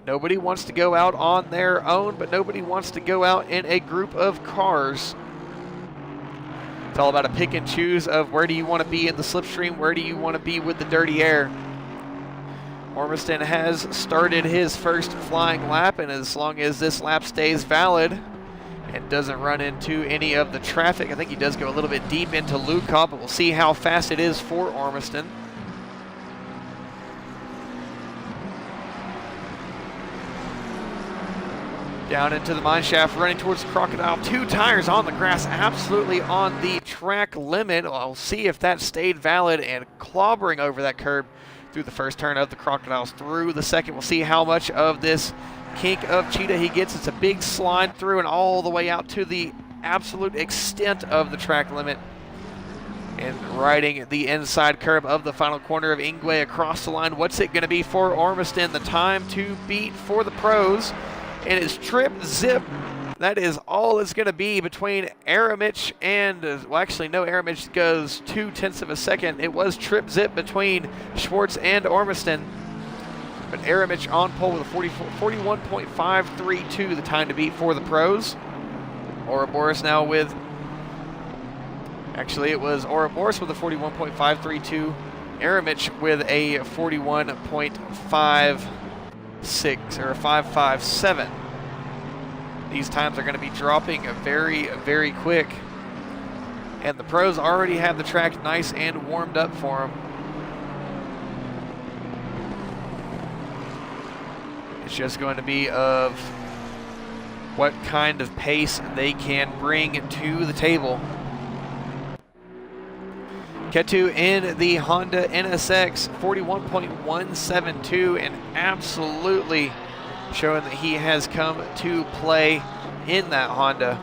Nobody wants to go out on their own, but nobody wants to go out in a group of cars. It's all about a pick and choose of where do you want to be in the slipstream, where do you want to be with the dirty air. Ormiston has started his first flying lap, and as long as this lap stays valid and doesn't run into any of the traffic, I think he does go a little bit deep into Lukoff, but we'll see how fast it is for Ormiston. Down into the mine shaft, running towards the Crocodile. 2 tires on the grass, absolutely on the track limit. I'll see if that stayed valid, and clobbering over that curb through the first turn of the Crocodiles. Through the second, we'll see how much of this kink of Cheetah he gets. It's a big slide through and all the way out to the absolute extent of the track limit. And riding the inside curve of the final corner of Ingwe across the line. What's it going to be for Ormiston? The time to beat for the pros. And it's trip zip. That is all it's going to be between Aramich and, well, actually, no, Aramich goes 0.2 of a second. It was trip zip between Schwartz and Ormiston. But Aramich on pole with a 41.532, the time to beat for the pros. Ouroboros now with, actually, it was Ouroboros with a 41.532. Aramich with a 41.56 or a 557. These times are going to be dropping very, very quick. And the pros already have the track nice and warmed up for them. It's just going to be of what kind of pace they can bring to the table. Ketu in the Honda NSX, 41.172, and absolutely showing that he has come to play in that Honda.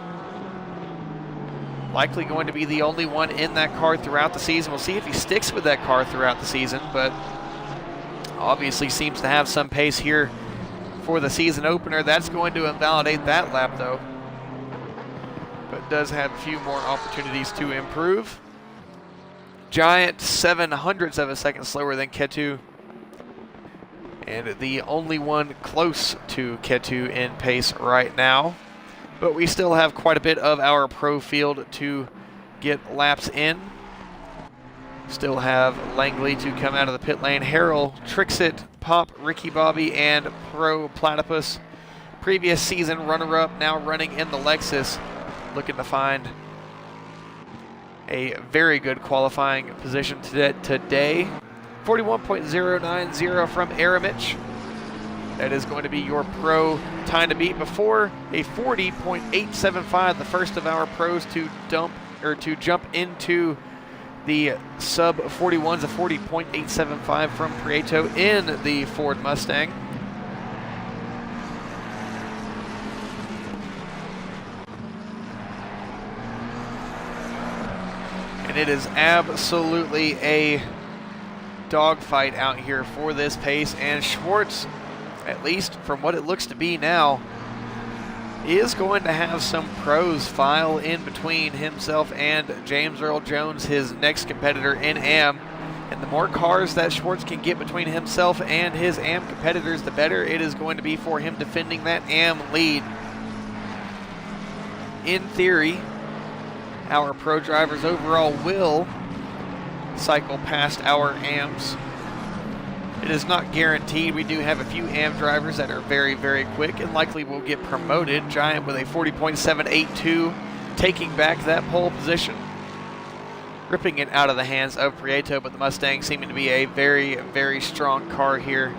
Likely going to be the only one in that car throughout the season. We'll see if he sticks with that car throughout the season, but obviously seems to have some pace here for the season opener. That's going to invalidate that lap though, but does have a few more opportunities to improve. Giant 0.07 of a second slower than Ketu, and the only one close to Ketu in pace right now. But we still have quite a bit of our pro field to get laps in. Still have Langley to come out of the pit lane. Harrell, Trixit, Pop, Ricky Bobby, and Pro Platypus. Previous season runner-up, now running in the Lexus, looking to find a very good qualifying position today. 41.090 from Aramich. That is going to be your pro time to beat before a 40.875, the first of our pros to jump into the sub 41s, a 40.875 from Prieto in the Ford Mustang. And it is absolutely a dogfight out here for this pace, and Schwartz, at least from what it looks to be now, is going to have some pros file in between himself and James Earl Jones, his next competitor in AM. And the more cars that Schwartz can get between himself and his AM competitors, the better it is going to be for him defending that AM lead. In theory, our pro drivers overall will cycle past our AMs. It is not guaranteed. We do have a few AM drivers that are very, very quick and likely will get promoted. Giant with a 40.782, taking back that pole position. Ripping it out of the hands of Prieto, but the Mustang seeming to be a very, very strong car here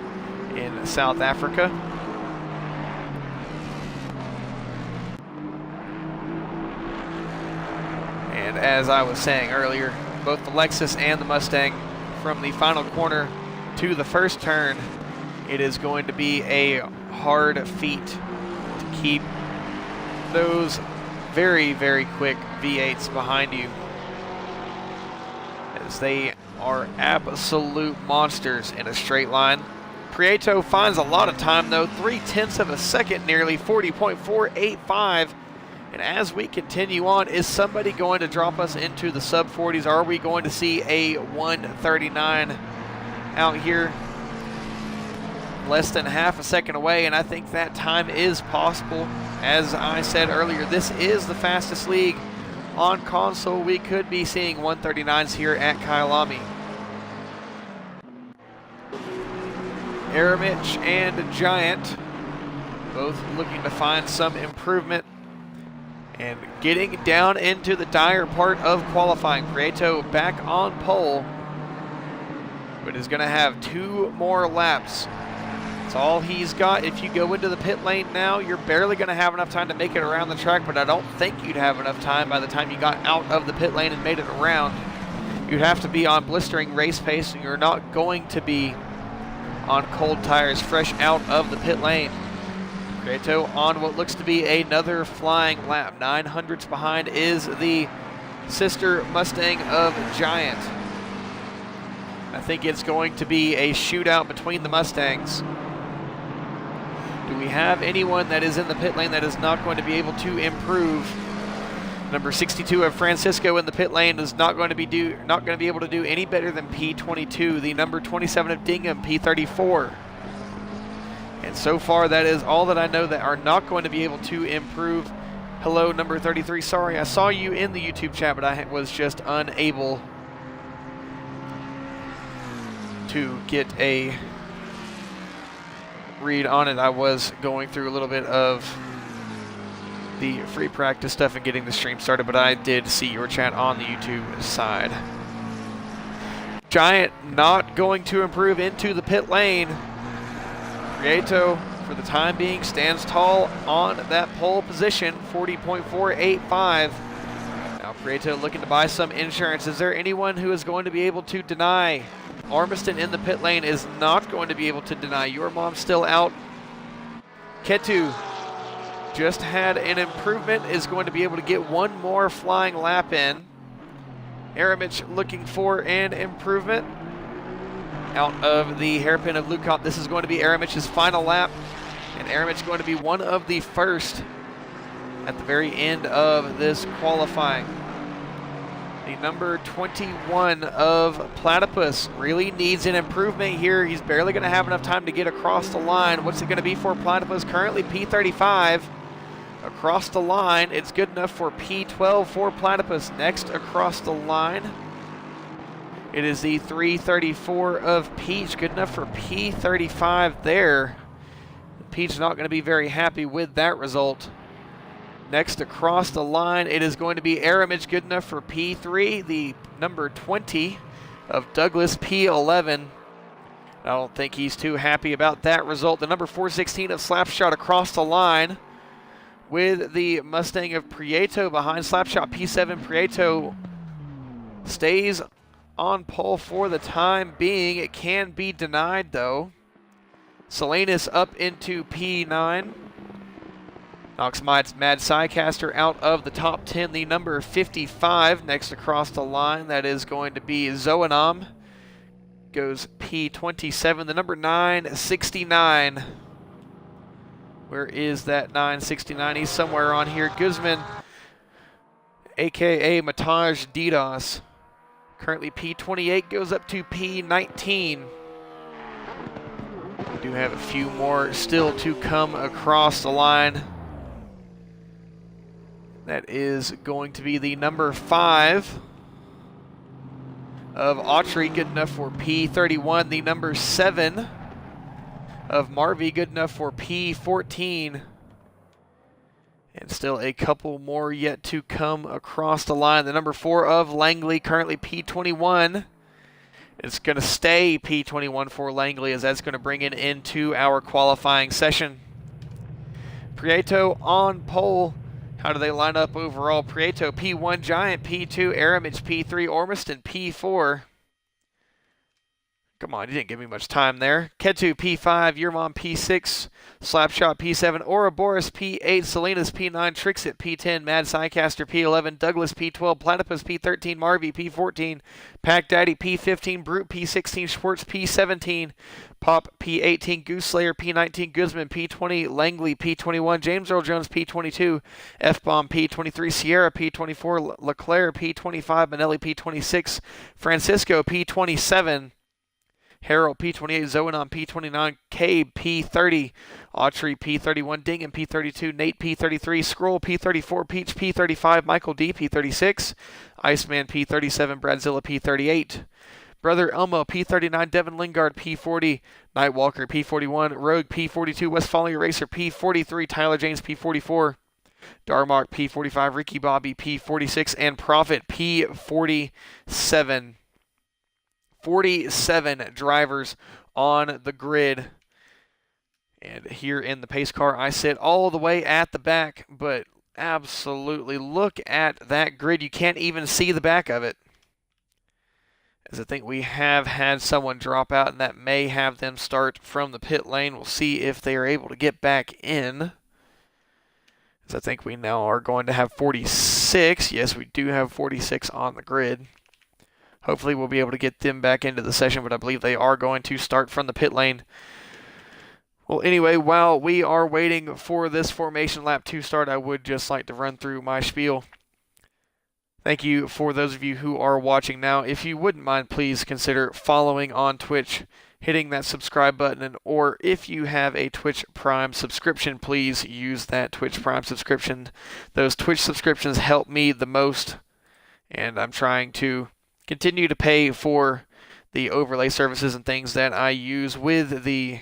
in South Africa. And as I was saying earlier, both the Lexus and the Mustang, from the final corner to the first turn, it is going to be a hard feat to keep those very, very quick V8s behind you, as they are absolute monsters in a straight line. Prieto finds a lot of time though, 0.3 of a second nearly, 40.485 And as we continue on, is somebody going to drop us into the sub 40s? Are we going to see a 1:39 out here? Less than half a second away, and I think that time is possible. As I said earlier, this is the fastest league on console. We could be seeing 1:39s here at Kyalami. Aramich and Giant both looking to find some improvement and getting down into the dire part of qualifying. Prieto back on pole, but is going to have 2 more laps. That's all he's got. If you go into the pit lane now, you're barely going to have enough time to make it around the track, but I don't think you'd have enough time by the time you got out of the pit lane and made it around. You'd have to be on blistering race pace, and you're not going to be on cold tires fresh out of the pit lane. Prieto on what looks to be another flying lap. 900ths behind is the sister Mustang of Giant. I think it's going to be a shootout between the Mustangs. Do we have anyone that is in the pit lane that is not going to be able to improve? Number 62 of Francisco in the pit lane is not going to be able to do any better than P22. The number 27 of Dingham, P34. And so far, that is all that I know that are not going to be able to improve. Hello, number 33. Sorry, I saw you in the YouTube chat, but I was just unable to get a read on it. I was going through a little bit of the free practice stuff and getting the stream started, but I did see your chat on the YouTube side. Giant not going to improve into the pit lane. Prieto, for the time being, stands tall on that pole position, 40.485. Now Prieto looking to buy some insurance. Is there anyone who is going to be able to deny? Armiston in the pit lane is not going to be able to deny. Your mom's still out. Ketu just had an improvement, is going to be able to get 1 more flying lap in. Aramich looking for an improvement out of the hairpin of Lukop. This is going to be Aramich's final lap, and Aramich going to be one of the first at the very end of this qualifying. The number 21 of Platypus really needs an improvement here. He's barely going to have enough time to get across the line. What's it going to be for Platypus? Currently P35 across the line. It's good enough for P12 for Platypus. Next across the line, it is the 334 of Peach. Good enough for P35 there. Peach not going to be very happy with that result. Next across the line, it is going to be Aramich. Good enough for P3. The number 20 of Douglas, P11. I don't think he's too happy about that result. The number 416 of Slapshot across the line with the Mustang of Prieto behind Slapshot. P7 Prieto stays on pole for the time being. It can be denied though. Salinas up into P9. Knocks Mad Psycaster out of the top 10. The number 55 next across the line. That is going to be Zoanam. Goes P27. The number 969. Where is that 969? He's somewhere on here. Guzman, a.k.a. Mataj DDoS. Currently P28 goes up to P19. We do have a few more still to come across the line. That is going to be the number 5 of Autry, good enough for P31. The number 7 of Marvy, good enough for P14. And still a couple more yet to come across the line. The number 4 of Langley, currently P21. It's going to stay P21 for Langley, as that's going to bring it into our qualifying session. Prieto on pole. How do they line up overall? Prieto P1, Giant P2, Aramich P3, Ormiston P4. Come on, you didn't give me much time there. Ketu P5, Yermon P6, Slapshot P7, Ouroboros P8, Salinas P9, Trixit P10, Mad Psycaster P11, Douglas P12, Platypus P13, Marvy P14, Pack Daddy P15, Brute P16, Schwartz P17, Pop P18, Goose Slayer P19, Guzman P20, Langley P21, James Earl Jones P22, F-Bomb P23, Sierra P24, Leclerc P25, Manelli P26, Francisco P27, Harold P28, Zoanon P29, Cabe P30, Autry P31, Dingham P32, Nate P33, Scroll P34, Peach P35, Michael D P36, Iceman P37, Bradzilla P38, Brother Elmo P39, Devin Lingard P40, Nightwalker P41, Rogue P42, Westphalia Racer P43, Tyler James P44, Darmok P45, Ricky Bobby P46, and Prophet P47. 47 drivers on the grid. And here in the pace car, I sit all the way at the back, but absolutely look at that grid. You can't even see the back of it. As I think we have had someone drop out, and that may have them start from the pit lane. We'll see if they are able to get back in. As I think we now are going to have 46. Yes, we do have 46 on the grid. Hopefully we'll be able to get them back into the session, but I believe they are going to start from the pit lane. Well, anyway, while we are waiting for this formation lap to start, I would just like to run through my spiel. Thank you for those of you who are watching now. If you wouldn't mind, please consider following on Twitch, hitting that subscribe button, or if you have a Twitch Prime subscription, please use that Twitch Prime subscription. Those Twitch subscriptions help me the most, and I'm trying to continue to pay for the overlay services and things that I use with the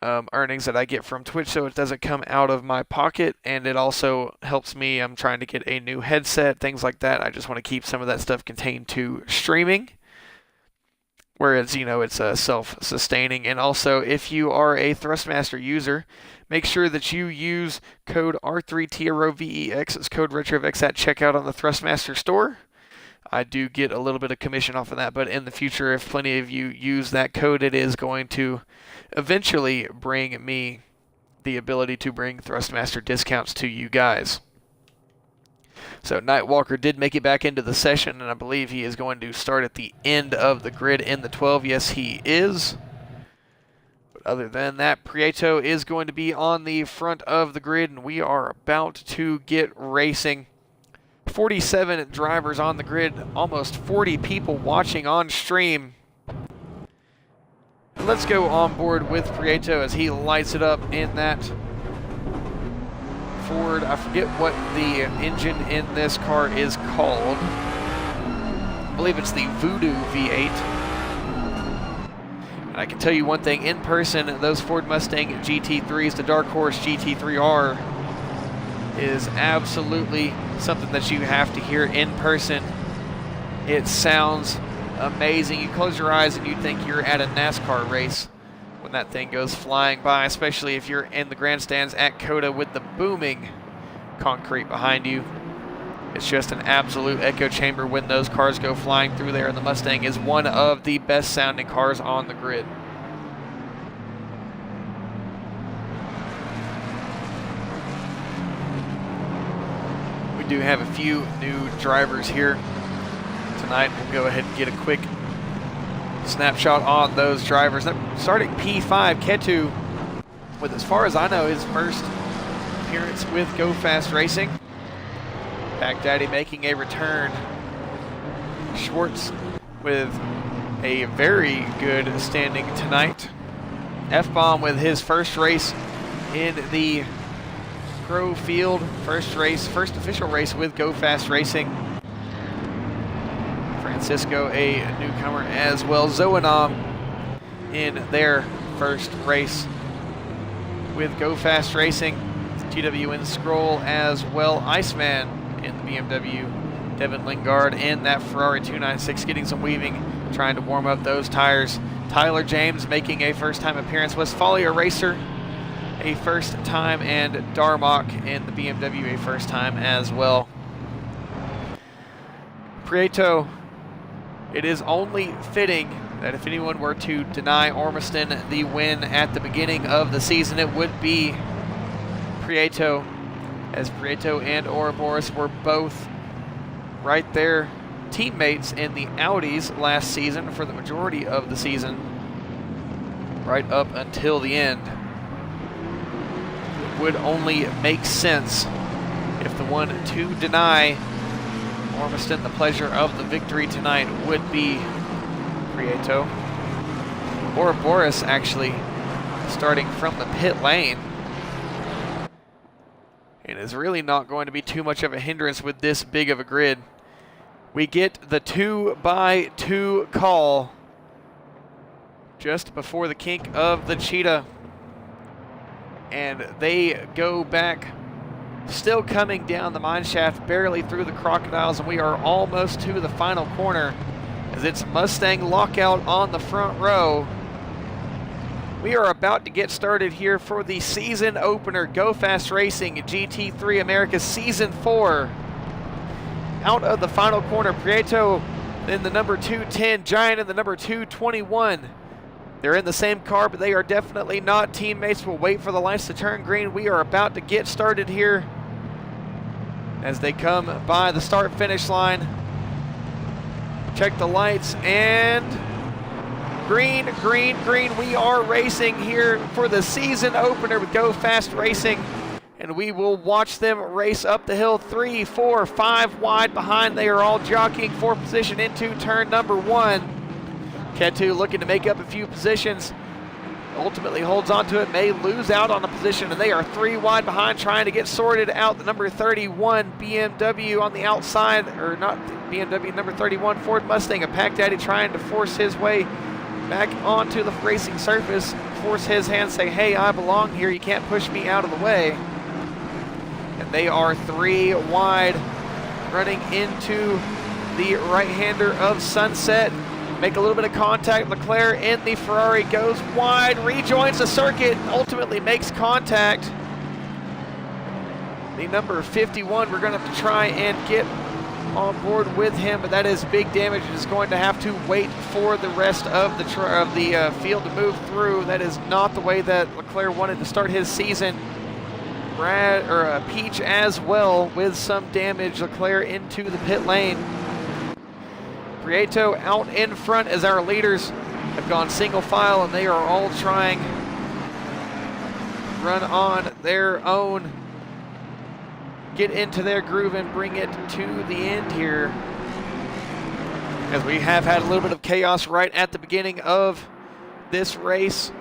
earnings that I get from Twitch, so it doesn't come out of my pocket, and it also helps me. I'm trying to get a new headset, things like that. I just want to keep some of that stuff contained to streaming, whereas, you know, it's self-sustaining. And also, if you are a Thrustmaster user, make sure that you use code R3TROVEX as code RetroVex at checkout on the Thrustmaster store. I do get a little bit of commission off of that, but in the future, if plenty of you use that code, it is going to eventually bring me the ability to bring Thrustmaster discounts to you guys. So Nightwalker did make it back into the session, and I believe he is going to start at the end of the grid in the 12. Yes, he is. But other than that, Prieto is going to be on the front of the grid, and we are about to get racing. 47 drivers on the grid, almost 40 people watching on stream. And let's go on board with Prieto as he lights it up in that Ford. I forget what the engine in this car is called. I believe it's the Voodoo V8. And I can tell you one thing, in person, those Ford Mustang GT3s, the Dark Horse GT3R, is absolutely something that you have to hear in person. It sounds amazing. You close your eyes and you think you're at a NASCAR race when that thing goes flying by, especially if you're in the grandstands at COTA with the booming concrete behind you. It's just an absolute echo chamber when those cars go flying through there, and the Mustang is one of the best sounding cars on the grid. We do have a few new drivers here tonight. We'll go ahead and get a quick snapshot on those drivers. Starting P5, Ketu, with, as far as I know, his first appearance with GoFAST Racing. Pack Daddy making a return. Schwartz with a very good standing tonight. F-Bomb with his first race in the Pro Field. First official race with GoFAST Racing. Francisco, a newcomer as well. Zoanom in their first race with GoFAST Racing. TWN Scroll as well. Iceman in the BMW. Devin Lingard in that Ferrari 296 getting some weaving, trying to warm up those tires. Tyler James making a first-time appearance. Westphalia Racer a first time, and Darmok in the BMW a first time as well. Prieto it is only fitting that if anyone were to deny Ormiston the win at the beginning of the season, it would be Prieto, as Prieto and Ouroboros were both right there teammates in the Audis last season for the majority of the season, right up until the end. It would only make sense if the one to deny Ormiston the pleasure of the victory tonight would be Prieto. Ouroboros actually starting from the pit lane. It is really not going to be too much of a hindrance with this big of a grid. We get the 2x2 call just before the kink of the cheetah. And they go back, still coming down the mine shaft, barely through the crocodiles, and we are almost to the final corner as it's Mustang lockout on the front row. We are about to get started here for the season opener, GoFAST Racing GT3 America Season 4. Out of the final corner, Prieto in the number 210, Giant in the number 221. They're in the same car, but they are definitely not teammates. We'll wait for the lights to turn green. We are about to get started here as they come by the start-finish line. Check the lights, and green, green, green. We are racing here for the season opener with GoFAST Racing, and we will watch them race up the hill 3, 4, 5 wide behind. They are all jockeying for position into turn number 1. Ketu looking to make up a few positions, ultimately holds on to it, may lose out on a position, and they are 3 wide behind, trying to get sorted out. The number 31 BMW on the outside, or not BMW, number 31 Ford Mustang, a Pack Daddy, trying to force his way back onto the racing surface, force his hand, say, hey, I belong here, you can't push me out of the way. And they are 3 wide, running into the right-hander of Sunset. Make a little bit of contact. Leclerc in the Ferrari goes wide, rejoins the circuit, ultimately makes contact. The number 51, we're going to have to try and get on board with him, but that is big damage. It is going to have to wait for the rest of the field to move through. That is not the way that Leclerc wanted to start his season. Peach as well with some damage. Leclerc into the pit lane. Prieto out in front as our leaders have gone single file, and they are all trying to run on their own, get into their groove and bring it to the end here, as we have had a little bit of chaos right at the beginning of this race.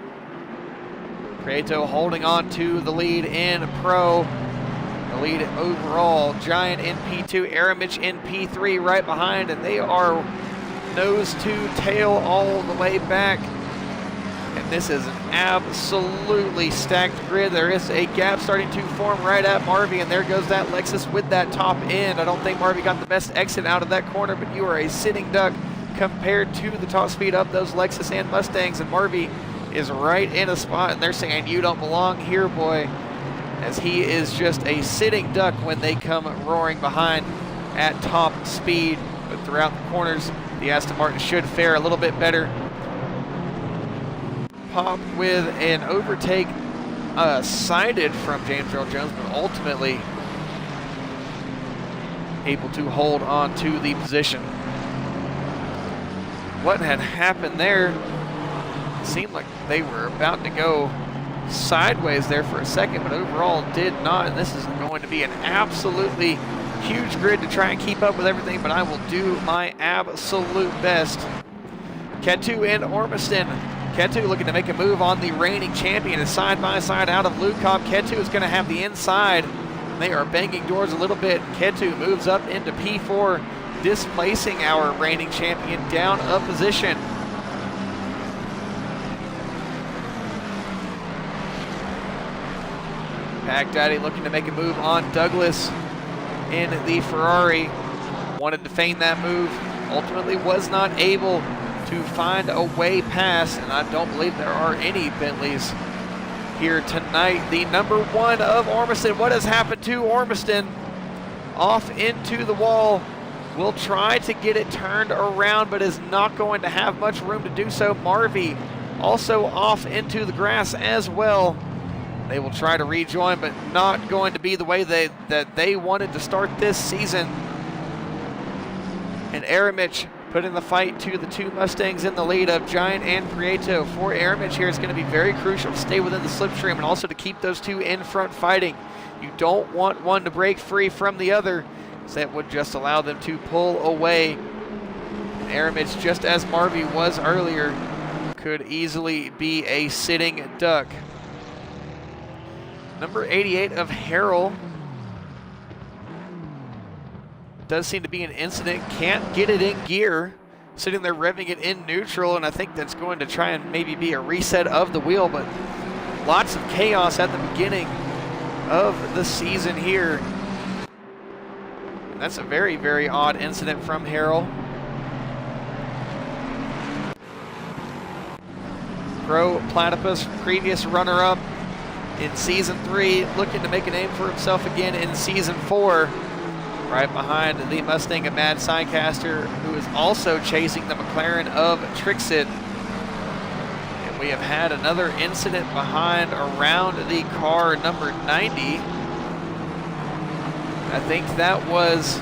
Prieto holding on to the lead in Pro. The lead overall, Giant in P2, Aramich in P3 right behind, and they are nose to tail all the way back. And this is an absolutely stacked grid. There is a gap starting to form right at Marvy, and there goes that Lexus with that top end. I don't think Marvy got the best exit out of that corner, but you are a sitting duck compared to the top speed of those Lexus and Mustangs, and Marvy is right in a spot, and they're saying, you don't belong here, boy, as he is just a sitting duck when they come roaring behind at top speed. But throughout the corners, the Aston Martin should fare a little bit better. Pop with an overtake sided from James Earl Jones, but ultimately able to hold on to the position. What had happened there? It seemed like they were about to go sideways there for a second, but overall did not. And this is going to be an absolutely huge grid to try and keep up with everything, but I will do my absolute best. Ketu and Ormiston. Ketu looking to make a move on the reigning champion, and side by side out of Lukop. Ketu is going to have the inside. They are banging doors a little bit. Ketu moves up into P4, displacing our reigning champion down a position. Pack Daddy looking to make a move on Douglas in the Ferrari. Wanted to feign that move. Ultimately was not able to find a way past, and I don't believe there are any Bentleys here tonight. The number 1 of Ormiston. What has happened to Ormiston? Off into the wall. will try to get it turned around, but is not going to have much room to do so. Marvy also off into the grass as well. They will try to rejoin, but not going to be the way that they wanted to start this season. And Aramich putting the fight to the two Mustangs in the lead of Giant and Prieto. For Aramich here, it's going to be very crucial to stay within the slipstream and also to keep those two in front fighting. You don't want one to break free from the other, so that would just allow them to pull away. And Aramich, just as Marvy was earlier, could easily be a sitting duck. Number 88 of Harrell. Does seem to be an incident, can't get it in gear, sitting there revving it in neutral, and I think that's going to try and maybe be a reset of the wheel, but lots of chaos at the beginning of the season here. And that's a very, very odd incident from Harrell. Pro Platypus, previous runner-up in Season 3, looking to make a name for himself again in Season 4. Right behind the Mustang of Mad Sidecaster, who is also chasing the McLaren of Trixit. And we have had another incident behind around the car number 90. I think that was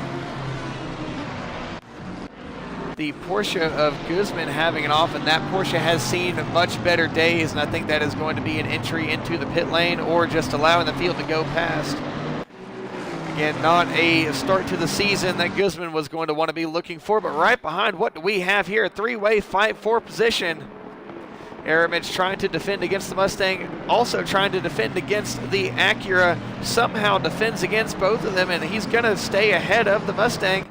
the Porsche of Guzman having it off, and that Porsche has seen much better days, and I think that is going to be an entry into the pit lane or just allowing the field to go past. Again, not a start to the season that Guzman was going to want to be looking for, but right behind, what do we have here? A three-way fight for position. Aramich trying to defend against the Mustang, also trying to defend against the Acura, somehow defends against both of them, and he's going to stay ahead of the Mustang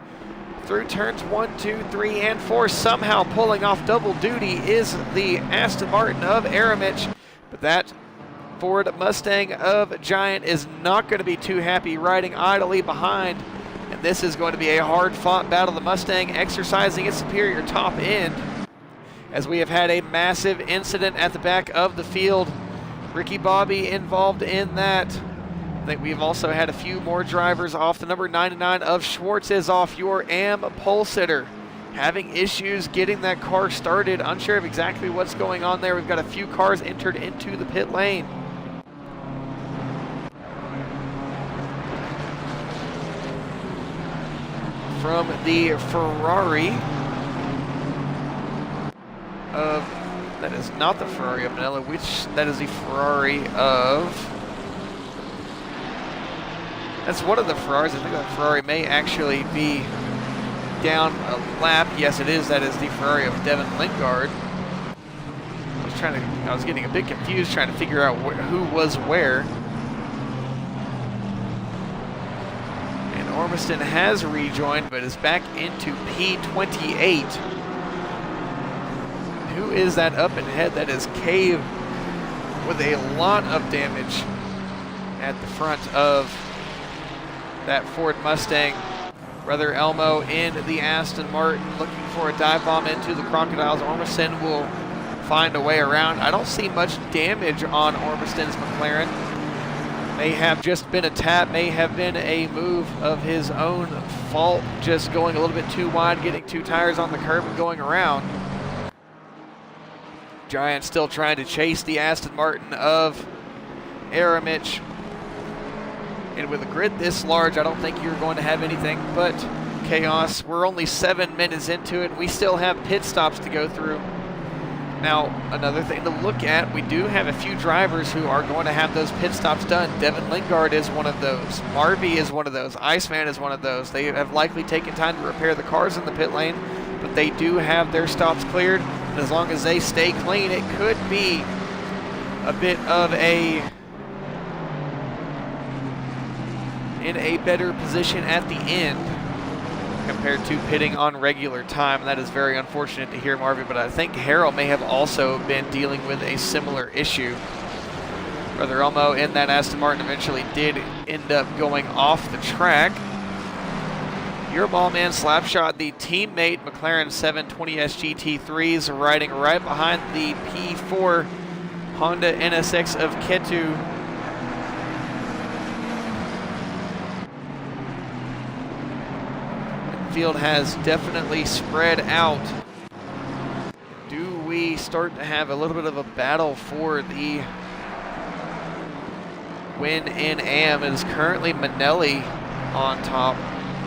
through turns 1, 2, 3, and 4. Somehow pulling off double duty is the Aston Martin of Aramich, but that Ford Mustang of Giant is not going to be too happy riding idly behind, and this is going to be a hard-fought battle. The Mustang exercising its superior top end, as we have had a massive incident at the back of the field. Ricky Bobby involved in that. I think we've also had a few more drivers off. The number 99 of Schwartz is off, your AM pole sitter, having issues getting that car started. Unsure of exactly what's going on there. We've got a few cars entered into the pit lane. From the Ferrari of, that is not the Ferrari of Manila, that is the Ferrari of, that's one of the Ferraris. I think that Ferrari may actually be down a lap. Yes, it is. That is the Ferrari of Devin Lingard. I was getting a bit confused trying to figure out who was where. And Ormiston has rejoined, but is back into P28. Who is that up ahead? That is Cave with a lot of damage at the front of that Ford Mustang. Brother Elmo in the Aston Martin looking for a dive bomb into the Crocodiles. Ormiston will find a way around. I don't see much damage on Ormiston's McLaren. May have just been a tap, may have been a move of his own fault, just going a little bit too wide, getting two tires on the curb and going around. Giant still trying to chase the Aston Martin of Aramich. And with a grid this large, I don't think you're going to have anything but chaos. We're only 7 minutes into it. We still have pit stops to go through. Now, another thing to look at, we do have a few drivers who are going to have those pit stops done. Devin Lingard is one of those. Marvy is one of those. Iceman is one of those. They have likely taken time to repair the cars in the pit lane, but they do have their stops cleared. And as long as they stay clean, it could be a bit of in a better position at the end compared to pitting on regular time. And that is very unfortunate to hear, Marvy, but I think Harrell may have also been dealing with a similar issue. Brother Elmo in that Aston Martin eventually did end up going off the track. Your ball man Slapshot, the teammate McLaren 720S GT3s, riding right behind the P4 Honda NSX of Ketu. field has definitely spread out. Do we start to have a little bit of a battle for the win in AM? It is currently Manelli on top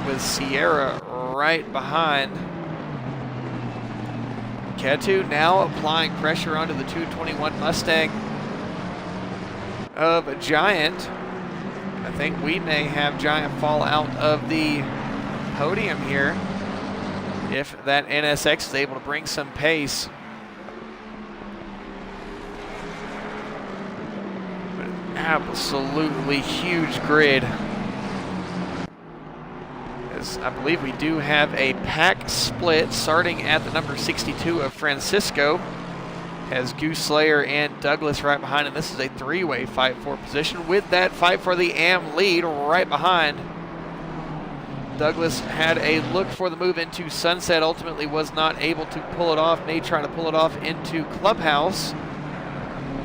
with Sierra right behind. Ketu now applying pressure onto the 221 Mustang of Giant. I think we may have Giant fall out of the podium here if that NSX is able to bring some pace. But an absolutely huge grid. As I believe we do have a pack split starting at the number 62 of Francisco. Has Goose Slayer and Douglas right behind, and this is a three-way fight for position with that fight for the AM lead right behind. Douglas had a look for the move into Sunset, ultimately was not able to pull it off, may try to pull it off into Clubhouse.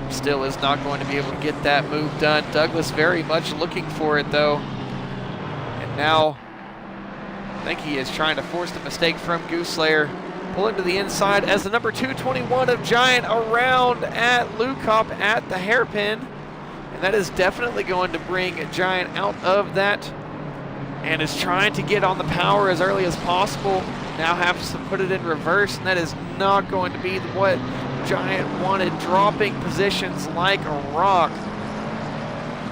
Still is not going to be able to get that move done. Douglas very much looking for it though. And now, I think he is trying to force the mistake from Goose Slayer. Pull into the inside as the number 221 of Giant around at Lukop at the hairpin. And that is definitely going to bring Giant out of that and is trying to get on the power as early as possible. Now has to put it in reverse, and that is not going to be what Giant wanted. Dropping positions like a rock.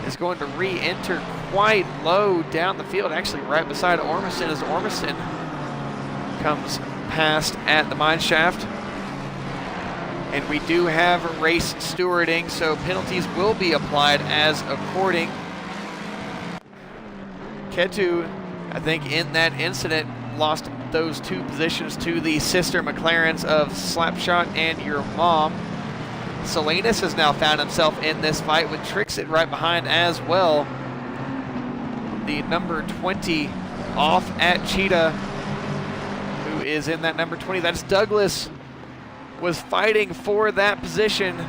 Is going to re-enter quite low down the field, actually right beside Ormison as Ormison comes past at the mine shaft. And we do have race stewarding, so penalties will be applied as according. Ketu, I think in that incident, lost those two positions to the sister McLarens of Slapshot and Your Mom. Salinas has now found himself in this fight with Trixit right behind as well. The number 20 off at Cheetah, who is in that number 20. That's Douglas, was fighting for that position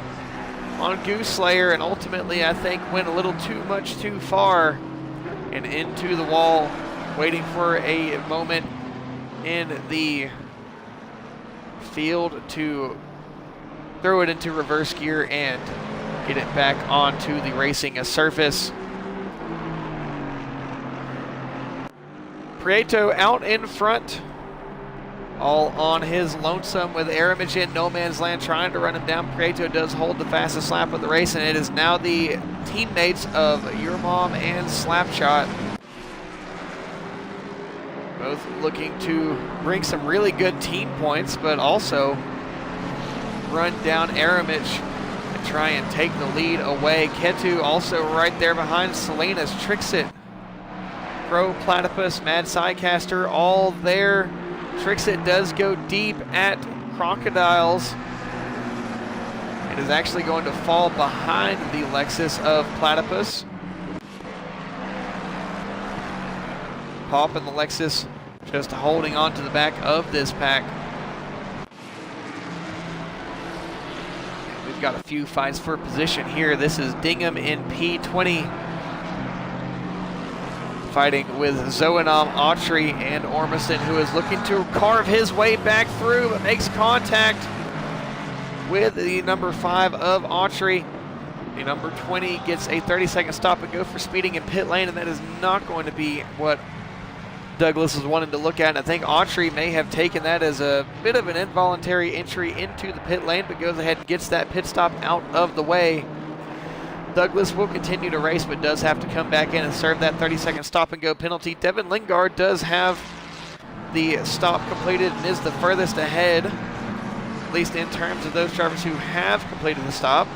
on Goose Slayer, and ultimately I think went a little too much too far and into the wall, waiting for a moment in the field to throw it into reverse gear and get it back onto the racing surface. Prieto out in front, all on his lonesome with Aramage in no man's land trying to run him down. Prieto does hold the fastest lap of the race, and it is now the teammates of Your Mom and Slapshot, both looking to bring some really good team points, but also run down Aramage and try and take the lead away. Ketu also right there behind Salinas. Trixit, Pro Platypus, Mad Sidecaster, all there. Trixit does go deep at Crocodiles. It is actually going to fall behind the Lexus of Platypus. Pop and the Lexus just holding on to the back of this pack. And we've got a few fights for position here. This is Dingham in P20. Fighting with Zoenam, Autry, and Ormison, who is looking to carve his way back through, but makes contact with the number 5 of Autry. The number 20 gets a 30-second stop and go for speeding in pit lane, and that is not going to be what Douglas is wanting to look at. And I think Autry may have taken that as a bit of an involuntary entry into the pit lane, but goes ahead and gets that pit stop out of the way. Douglas will continue to race, but does have to come back in and serve that 30-second stop and go penalty. Devin Lingard does have the stop completed and is the furthest ahead, at least in terms of those drivers who have completed the stop.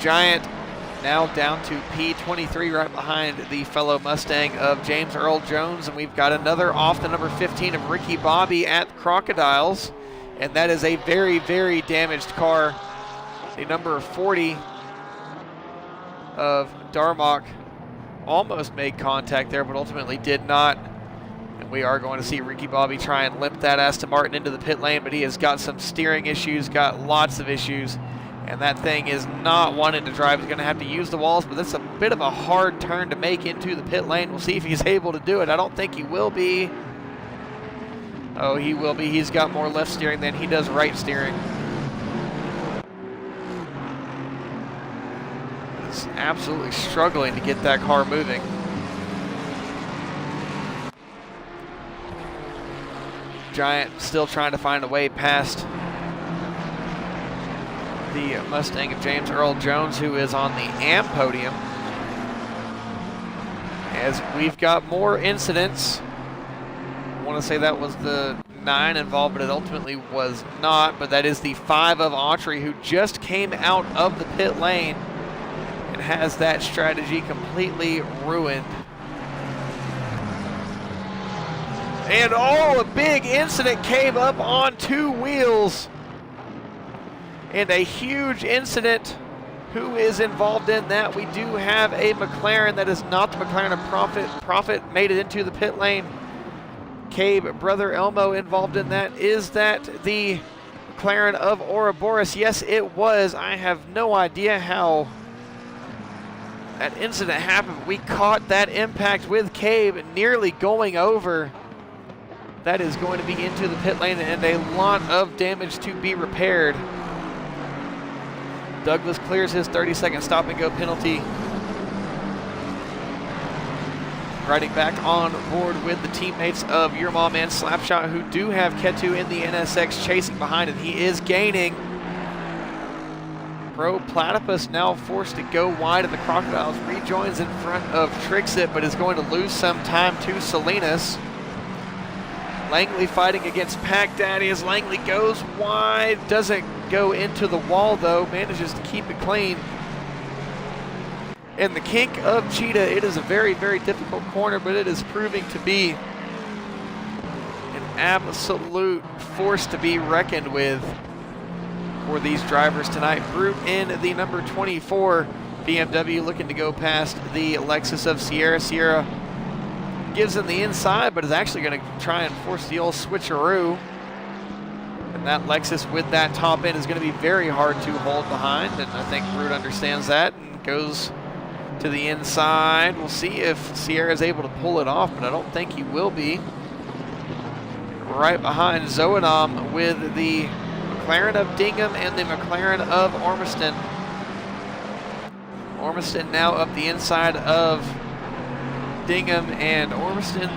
Giant now down to P23 right behind the fellow Mustang of James Earl Jones, and we've got another off the number 15 of Ricky Bobby at Crocodiles. And that is a very, very damaged car. The number 40 of Darmok almost made contact there, but ultimately did not. And we are going to see Ricky Bobby try and limp that Aston Martin into the pit lane, but he has got some steering issues, got lots of issues, And that thing is not wanting to drive. He's going to have to use the walls, but that's a bit of a hard turn to make into the pit lane. We'll see if he's able to do it. I don't think he will be. Oh, he will be. He's got more left steering than he does right steering. He's absolutely struggling to get that car moving. Giant still trying to find a way past the Mustang of James Earl Jones, who is on the AM podium. As we've got more incidents. I want to say that was the 9 involved, but it ultimately was not. But that is the 5 of Autry, who just came out of the pit lane and has that strategy completely ruined. And oh, a big incident came up on 2 wheels. And a huge incident. Who is involved in that? We do have a McLaren. That is not the McLaren of Profit. Profit made it into the pit lane. Cabe, brother Elmo, involved in that. Is that the McLaren of Ouroboros? Yes, it was. I have no idea how that incident happened. We caught that impact with Cabe nearly going over. That is going to be into the pit lane and a lot of damage to be repaired. Douglas clears his 30-second stop-and-go penalty. Riding back on board with the teammates of Your Mom and Slapshot, who do have Ketu in the NSX chasing behind, and he is gaining. Pro Platypus now forced to go wide of the Crocodiles. Rejoins in front of Trixit, but is going to lose some time to Salinas. Langley fighting against Pack Daddy as Langley goes wide. Doesn't go into the wall, though. Manages to keep it clean. And the kink of Cheetah, it is a very, very difficult corner, but it is proving to be an absolute force to be reckoned with for these drivers tonight. Brute in the number 24 BMW looking to go past the Lexus of Sierra. Sierra gives him the inside, but is actually going to try and force the old switcheroo. And that Lexus with that top end is going to be very hard to hold behind, and I think Brute understands that and goes to the inside. We'll see if Sierra is able to pull it off, but I don't think he will be. Right behind Zoanam with the McLaren of Dingham and the McLaren of Ormiston. Ormiston now up the inside of Dingham, and Ormiston,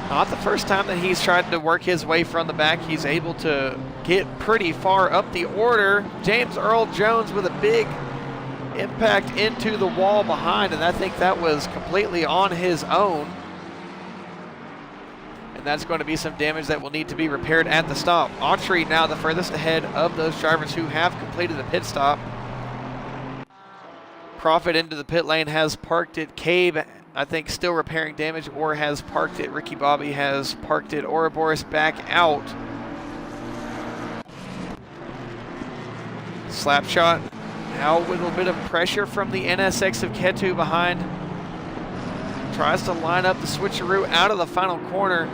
not the first time that he's tried to work his way from the back. He's able to get pretty far up the order. James Earl Jones with a big impact into the wall behind, and I think that was completely on his own. And that's going to be some damage that will need to be repaired at the stop. Autry now the furthest ahead of those drivers who have completed the pit stop. Profit into the pit lane, has parked it. Cabe, I think, still repairing damage, or has parked it. Ricky Bobby has parked it. Ouroboros back out. Slapshot now with a little bit of pressure from the NSX of Ketu behind. Tries to line up the switcheroo out of the final corner.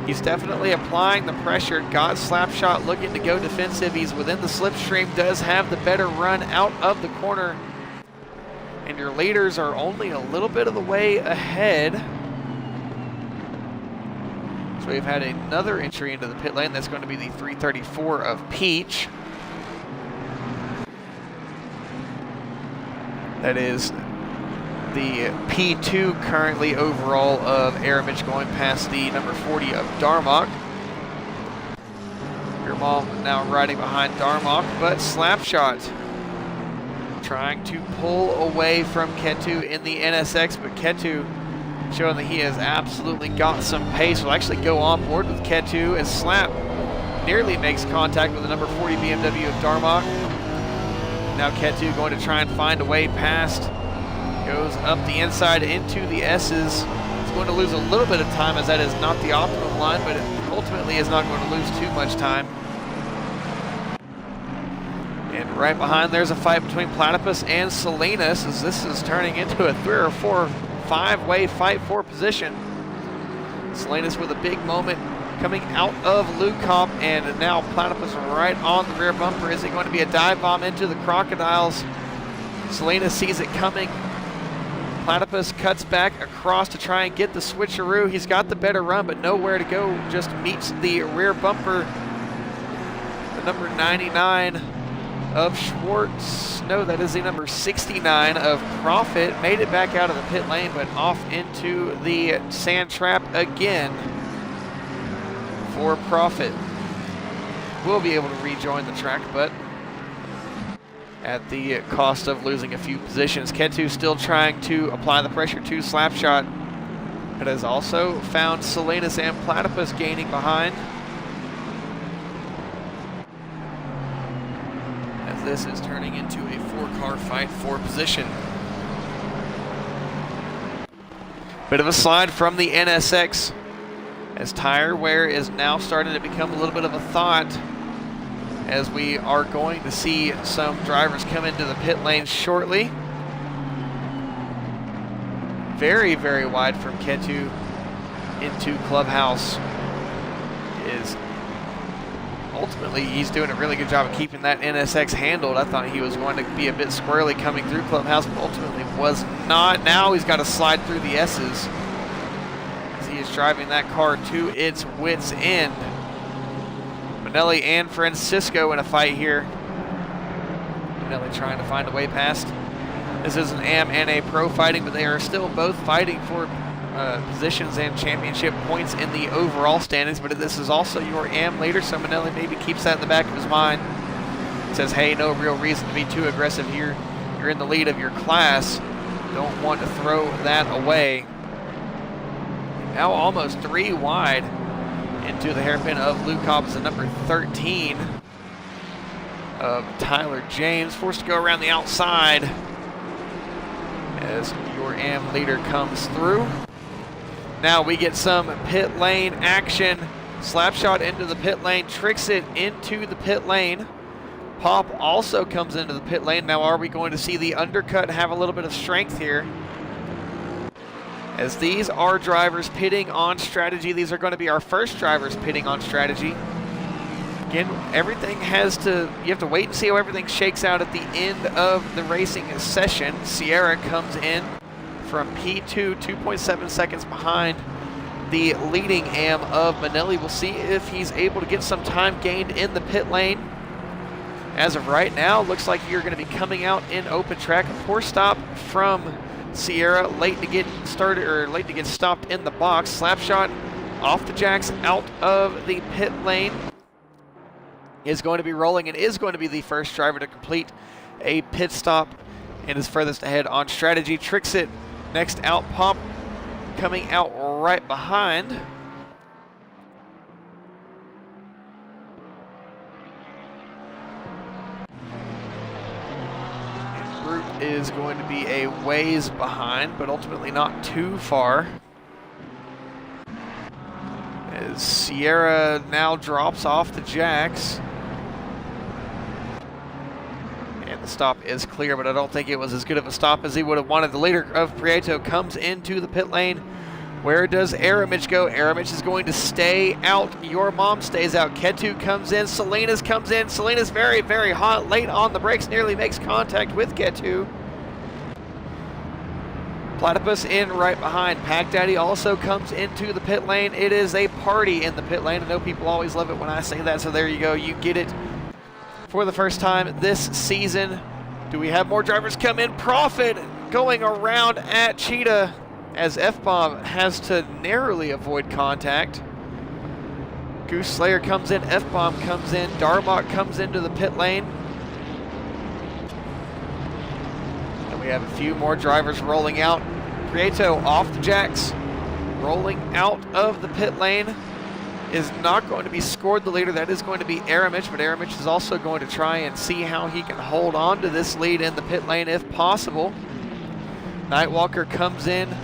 He's definitely applying the pressure. Got Slapshot looking to go defensive. He's within the slipstream, does have the better run out of the corner. And your leaders are only a little bit of the way ahead. So we've had another entry into the pit lane. That's going to be the 334 of Peach. That is the P2 currently overall of Aramich, going past the number 40 of Darmok. Your Mom now riding behind Darmok, but Slapshot trying to pull away from Ketu in the NSX, but Ketu showing that he has absolutely got some pace. Will actually go on board with Ketu as Slap nearly makes contact with the number 40 BMW of Darmok. Now Ketu going to try and find a way past. Goes up the inside into the S's. He's going to lose a little bit of time, as that is not the optimum line, but it ultimately is not going to lose too much time. And right behind there's a fight between Platypus and Salinas, as this is turning into a 3 or 4 5-way fight for position. Salinas with a big moment coming out of Lukop, and now Platypus right on the rear bumper. Is it going to be a dive bomb into the Crocodiles? Salinas sees it coming. Platypus cuts back across to try and get the switcheroo. He's got the better run, but nowhere to go. Just meets the rear bumper. The number 99 of Schwartz. No, that is the number 69 of Profit. Made it back out of the pit lane, but off into the sand trap again for Profit. Will be able to rejoin the track, but at the cost of losing a few positions. Ketu still trying to apply the pressure to Slapshot, but has also found Salinas and Platypus gaining behind. As this is turning into a 4-car fight for position. Bit of a slide from the NSX as tire wear is now starting to become a little bit of a thought, as we are going to see some drivers come into the pit lane shortly. Very, very wide from Ketu into Clubhouse. Ultimately, he's doing a really good job of keeping that NSX handled. I thought he was going to be a bit squirrely coming through Clubhouse, but ultimately was not. Now he's got to slide through the S's as he is driving that car to its wit's end. Manelli and Francisco in a fight here. Manelli trying to find a way past. This is an AM and a pro fighting, but they are still both fighting for positions and championship points in the overall standings. But this is also your AM leader, so Manelli maybe keeps that in the back of his mind. Says, hey, no real reason to be too aggressive here. You're in the lead of your class. Don't want to throw that away. Now almost 3 wide into the hairpin of Lukop is the number 13 of Tyler James. Forced to go around the outside as your AM leader comes through. Now we get some pit lane action. Slapshot into the pit lane, tricks it into the pit lane. Pop also comes into the pit lane. Now are we going to see the undercut have a little bit of strength here? As these are drivers pitting on strategy. These are going to be our first drivers pitting on strategy. Again, everything you have to wait and see how everything shakes out at the end of the racing session. Sierra comes in from P2, 2.7 seconds behind the leading AM of Manelli. We'll see if he's able to get some time gained in the pit lane. As of right now, looks like you're going to be coming out in open track. A poor stop from Sierra, late to get started or late to get stopped in the box. Slapshot off the jacks out of the pit lane. Is going to be rolling and is going to be the first driver to complete a pit stop and is furthest ahead on strategy. Tricks it next out. Pop coming out right behind. And Brute is going to be a ways behind, but ultimately not too far. As Sierra now drops off the jacks. The stop is clear, but I don't think it was as good of a stop as he would have wanted. The leader of Prieto comes into the pit lane. Where does Aramich go? Aramich is going to stay out. Your mom stays out. Ketu comes in. Salinas comes in. Salinas very, very hot. Late on the brakes. Nearly makes contact with Ketu. Platypus in right behind. Pack Daddy also comes into the pit lane. It is a party in the pit lane. I know people always love it when I say that, so there you go. You get it. For the first time this season. Do we have more drivers come in? Profit going around at Cheetah as F-Bomb has to narrowly avoid contact. Goose Slayer comes in, F-Bomb comes in, Darmok comes into the pit lane. And we have a few more drivers rolling out. Prieto off the jacks, rolling out of the pit lane. Is not going to be scored the leader. That is going to be Aramich, but Aramich is also going to try and see how he can hold on to this lead in the pit lane if possible. Nightwalker comes in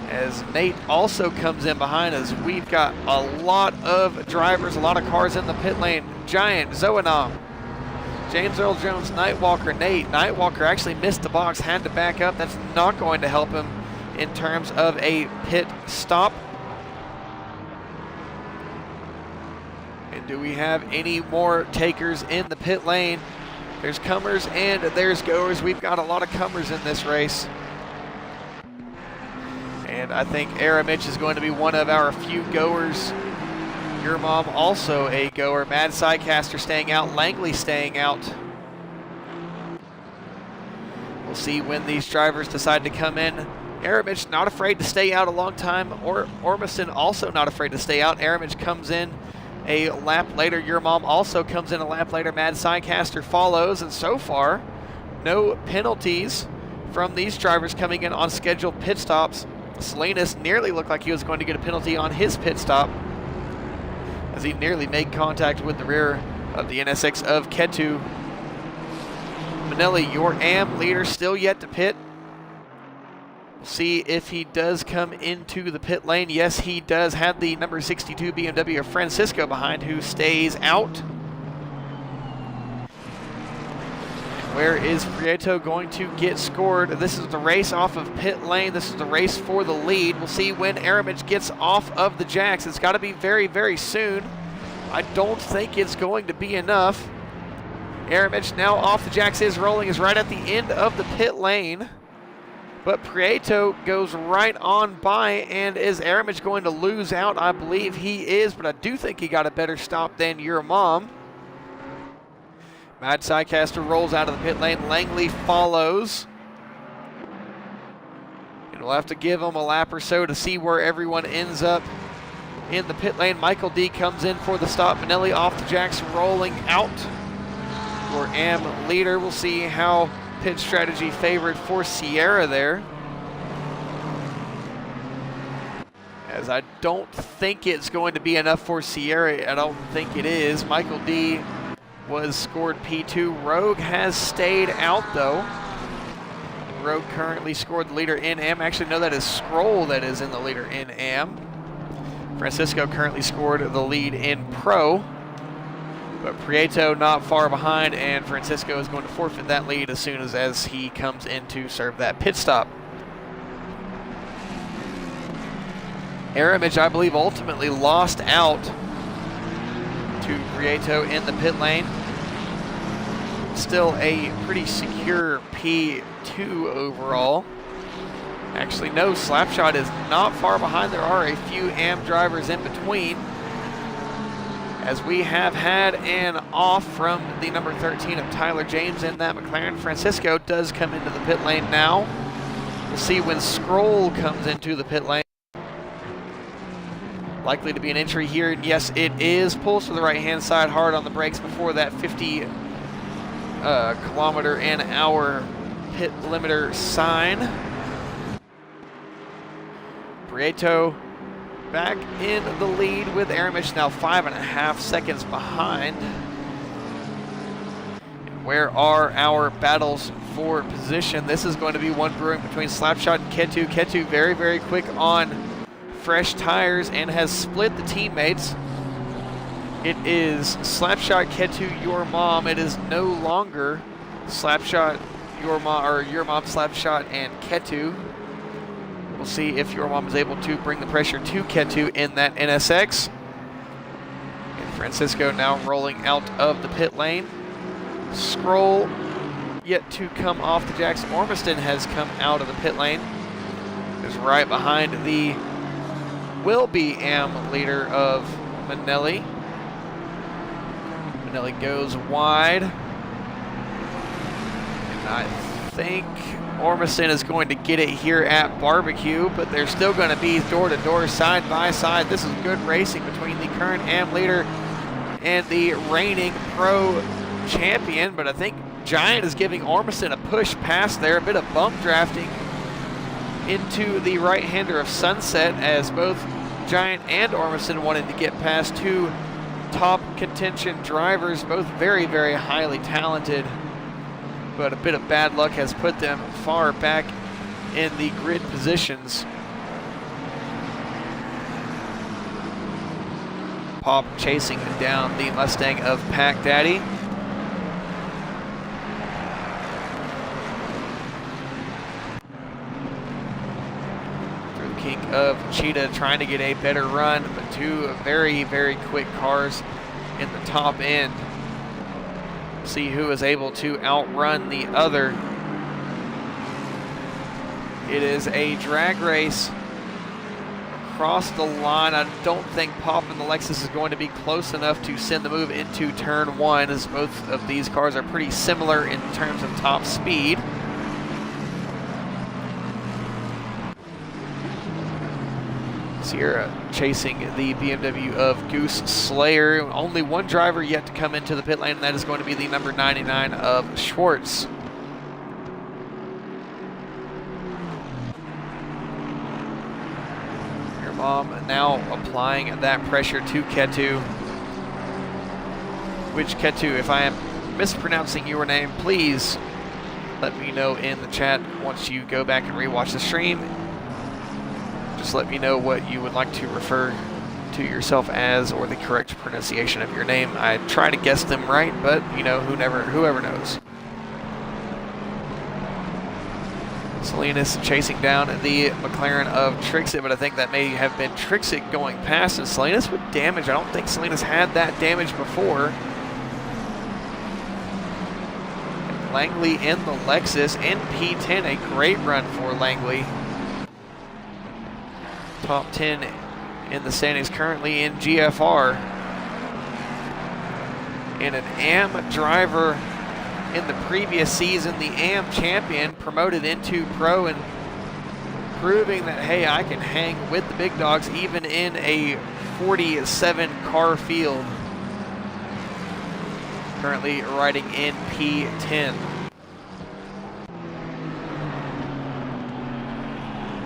as Nate also comes in behind us. We've got a lot of drivers, a lot of cars in the pit lane. Giant, Zoanam, James Earl Jones, Nightwalker, Nate. Nightwalker actually missed the box, had to back up. That's not going to help him in terms of a pit stop. And do we have any more takers in the pit lane? There's comers and there's goers. We've got a lot of comers in this race. And I think Aramich is going to be one of our few goers. Your Mom also a goer. Mad Sidecaster staying out. Langley staying out. We'll see when these drivers decide to come in. Aramich not afraid to stay out a long time. Ormiston also not afraid to stay out. Aramich comes in a lap later. Your Mom also comes in a lap later. Mad Sidecaster follows. And so far, no penalties from these drivers coming in on scheduled pit stops. Salinas nearly looked like he was going to get a penalty on his pit stop as he nearly made contact with the rear of the NSX of Ketu. Manelli, your AM leader, still yet to pit. We'll see if he does come into the pit lane. Yes, he does have the number 62 BMW of Francisco behind, who stays out. Where is Prieto going to get scored? This is the race off of pit lane. This is the race for the lead. We'll see when Aramich gets off of the jacks. It's got to be very, very soon. I don't think it's going to be enough. Aramich now off the jacks, is rolling, is right at the end of the pit lane. But Prieto goes right on by, and is Aramich going to lose out? I believe he is, but I do think he got a better stop than Your Mom. Mad Sidecaster rolls out of the pit lane. Langley follows. And we'll have to give him a lap or so to see where everyone ends up in the pit lane. Michael D comes in for the stop. Manelli off the jacks, rolling out. For AM leader, we'll see how pit strategy favored for Sierra there. As I don't think it's going to be enough for Sierra. I don't think it is. Michael D was scored P2. Rogue has stayed out though. Rogue currently scored the leader in AM. Actually, no, that is Scroll that is in the leader in AM. Francisco currently scored the lead in Pro. But Prieto not far behind, and Francisco is going to forfeit that lead as soon as he comes in to serve that pit stop. Aramich, I believe, ultimately lost out to Prieto in the pit lane. Still a pretty secure P2 overall. Actually, no, Slapshot is not far behind. There are a few AM drivers in between, as we have had an off from the number 13 of Tyler James in that McLaren. Francisco does come into the pit lane now. We'll see when Scroll comes into the pit lane. Likely to be an entry here, and yes, it is. Pulls to the right-hand side, hard on the brakes before that 50 km/h pit limiter sign. Prieto back in the lead with Aramich now 5.5 seconds behind. And where are our battles for position? This is going to be one brewing between Slapshot and Ketu. Ketu very, very quick on fresh tires and has split the teammates. It is Slapshot, Ketu, Your Mom. It is no longer Slapshot, Your Mom, or Your Mom, Slapshot, and Ketu. We'll see if Your Mom is able to bring the pressure to Ketu in that NSX. And Francisco now rolling out of the pit lane. Scroll yet to come off the jacks. Ormiston has come out of the pit lane. Is right behind the will-be AM leader of Manelli. Manelli goes wide. And I think Ormiston is going to get it here at Barbecue, but they're still going to be door-to-door, side-by-side. This is good racing between the current AM leader and the reigning Pro champion, but I think Giant is giving Ormiston a push past there. A bit of bump drafting into the right-hander of Sunset, as both Giant and Ormiston wanted to get past two top contention drivers, both very, very highly talented, but a bit of bad luck has put them far back in the grid positions. Pop chasing down the Mustang of Pack Daddy. King of Cheetah trying to get a better run, but two very, very quick cars in the top end. See who is able to outrun the other. It is a drag race across the line. I don't think Pop and the Lexus is going to be close enough to send the move into turn one, as both of these cars are pretty similar in terms of top speed. Sierra chasing the BMW of Goose Slayer. Only one driver yet to come into the pit lane, and that is going to be the number 99 of Schwartz. Your mom now applying that pressure to Ketu. Which Ketu, if I am mispronouncing your name, please let me know in the chat once you go back and rewatch the stream. Just let me know what you would like to refer to yourself as, or the correct pronunciation of your name. I try to guess them right, but you know, whoever knows. Salinas chasing down the McLaren of Trixit, but I think that may have been Trixit going past, and Salinas with damage. I don't think Salinas had that damage before. And Langley in the Lexus in P10, a great run for Langley. Top 10 in the standings currently in GFR. And an AM driver in the previous season, the AM champion, promoted into pro and proving that, hey, I can hang with the big dogs even in a 47 car field. Currently riding in P10.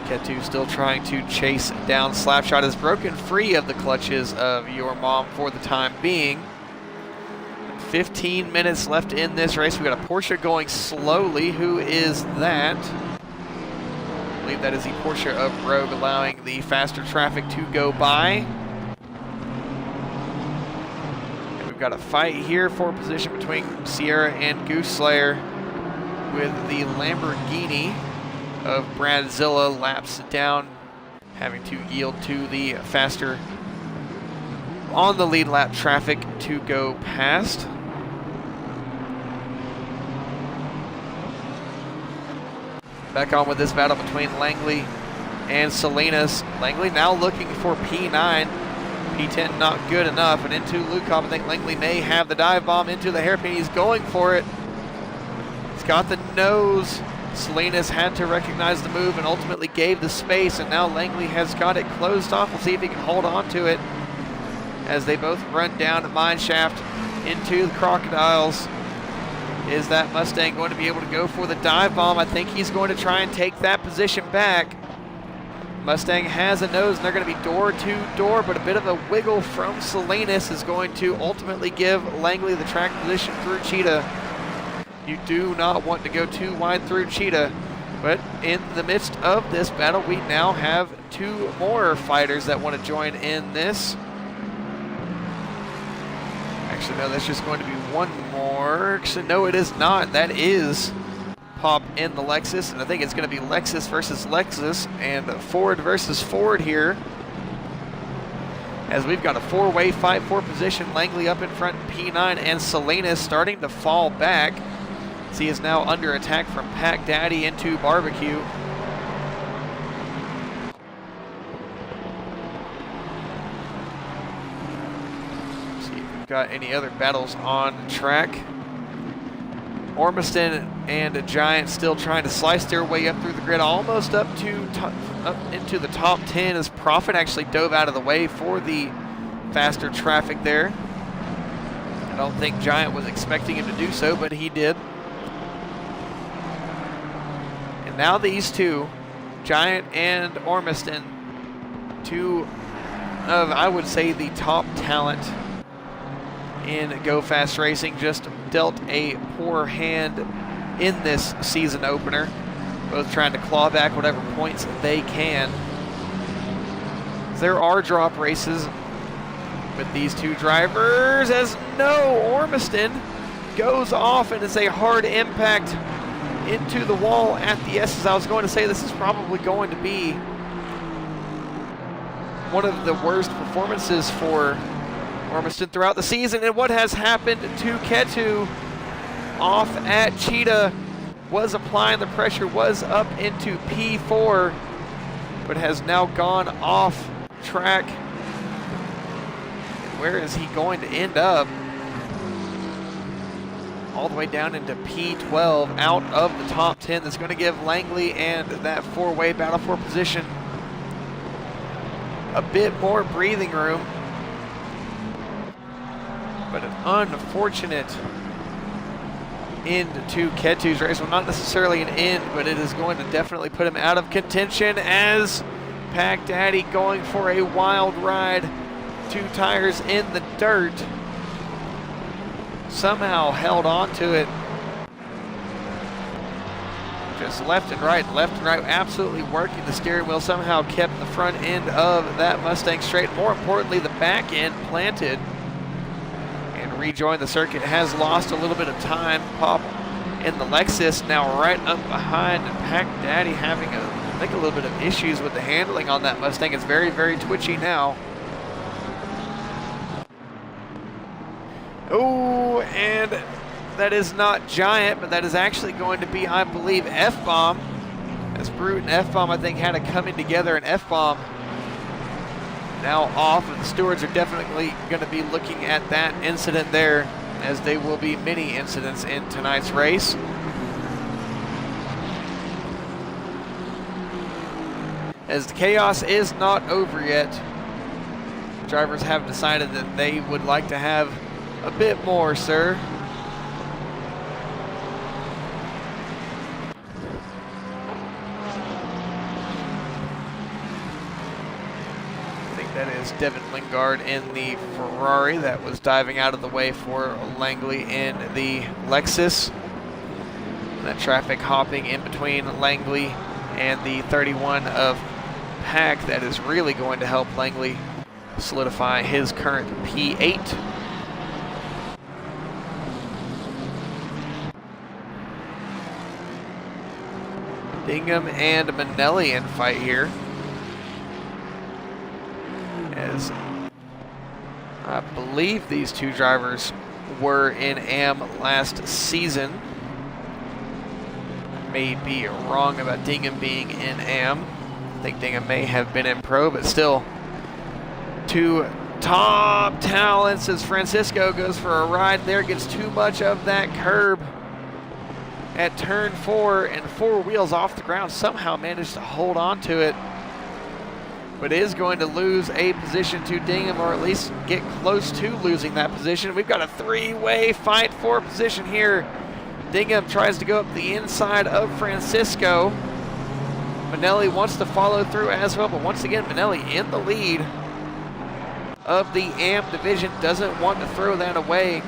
Ketu still trying to chase down. Slapshot is broken free of the clutches of your mom for the time being. 15 minutes left in this race. We got a Porsche going slowly. Who is that? I believe that is the Porsche of Rogue, allowing the faster traffic to go by. And we've got a fight here for position between Sierra and Goose Slayer, with the Lamborghini of Bradzilla laps down, having to yield to the faster on the lead lap traffic to go past. Back on with this battle between Langley and Salinas. Langley now looking for P9. P10 not good enough, and into Lukov. I think Langley may have the dive bomb into the hairpin. He's going for it. He's got the nose. Salinas had to recognize the move and ultimately gave the space, and now Langley has got it closed off. We'll see if he can hold on to it as they both run down the mine shaft into the crocodiles. Is that Mustang going to be able to go for the dive bomb? I think he's going to try and take that position back. Mustang has a nose, and they're going to be door to door, but a bit of a wiggle from Salinas is going to ultimately give Langley the track position through Cheetah. You do not want to go too wide through Cheetah, but in the midst of this battle, we now have two more fighters that want to join in this. Actually, no, that's just going to be one more. Actually, no, it is not. That is Pop in the Lexus, and I think it's going to be Lexus versus Lexus and Ford versus Ford here, as we've got a four-way fight for position. Langley up in front, P9, and Salinas starting to fall back. He is now under attack from Pack Daddy into Barbecue. See if we've got any other battles on track. Ormiston and Giant still trying to slice their way up through the grid, almost up into the top 10, as Profit actually dove out of the way for the faster traffic there. I don't think Giant was expecting him to do so, but he did. Now these two, Giant and Ormiston, two of, I would say, the top talent in GoFAST racing, just dealt a poor hand in this season opener, both trying to claw back whatever points they can. There are drop races with these two drivers, as no, Ormiston goes off, and it's a hard impact into the wall at the S's. I was going to say this is probably going to be one of the worst performances for Ormiston throughout the season, and what has happened to Ketu off at Cheetah, was applying the pressure, was up into P4, but has now gone off track. And where is he going to end up? All the way down into P12, out of the top 10. That's going to give Langley and that four-way battle for position a bit more breathing room. But an unfortunate end to Ketu's race. Well, not necessarily an end, but it is going to definitely put him out of contention as Pack Daddy going for a wild ride. 2 tires in the dirt. Somehow held on to it. Just left and right, absolutely working the steering wheel. Somehow kept the front end of that Mustang straight. More importantly, the back end planted. Rejoin the circuit, has lost a little bit of time. Pop in the Lexus now right up behind, and Pack Daddy having I think a little bit of issues with the handling on that Mustang. It's very, very twitchy now. Oh, and that is not Giant, but that is actually going to be, I believe, F-Bomb. As Brute and F-Bomb, I think, had it coming together, and F-Bomb now off, and the stewards are definitely going to be looking at that incident there, as they will be many incidents in tonight's race. As the chaos is not over yet, drivers have decided that they would like to have a bit more, sir. That is Devin Lingard in the Ferrari that was diving out of the way for Langley in the Lexus. That traffic hopping in between Langley and the 31 of Pack, that is really going to help Langley solidify his current P8. Bingham and Manelli in fight here. As I believe these two drivers were in AM last season. I may be wrong about Bingham being in AM. I think Bingham may have been in Pro, but still, 2 top talents as Francisco goes for a ride there, gets too much of that curb at turn 4, and 4 wheels off the ground, somehow managed to hold on to it, but is going to lose a position to Dingham, or at least get close to losing that position. We've got a 3-way fight for position here. Dingham tries to go up the inside of Francisco. Manelli wants to follow through as well, but once again, Manelli in the lead of the AM division, doesn't want to throw that away,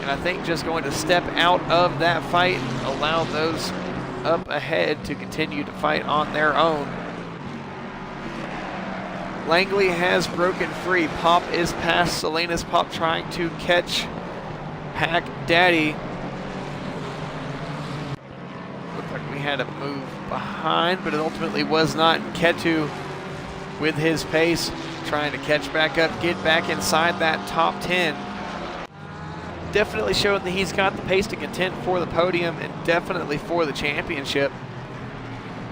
and I think just going to step out of that fight, allow those up ahead to continue to fight on their own. Langley has broken free. Pop is past Salinas. Pop trying to catch Pack Daddy. Looked like we had a move behind, but it ultimately was not. Ketu with his pace, trying to catch back up, get back inside that top 10. Definitely showing that he's got the pace to contend for the podium and definitely for the championship,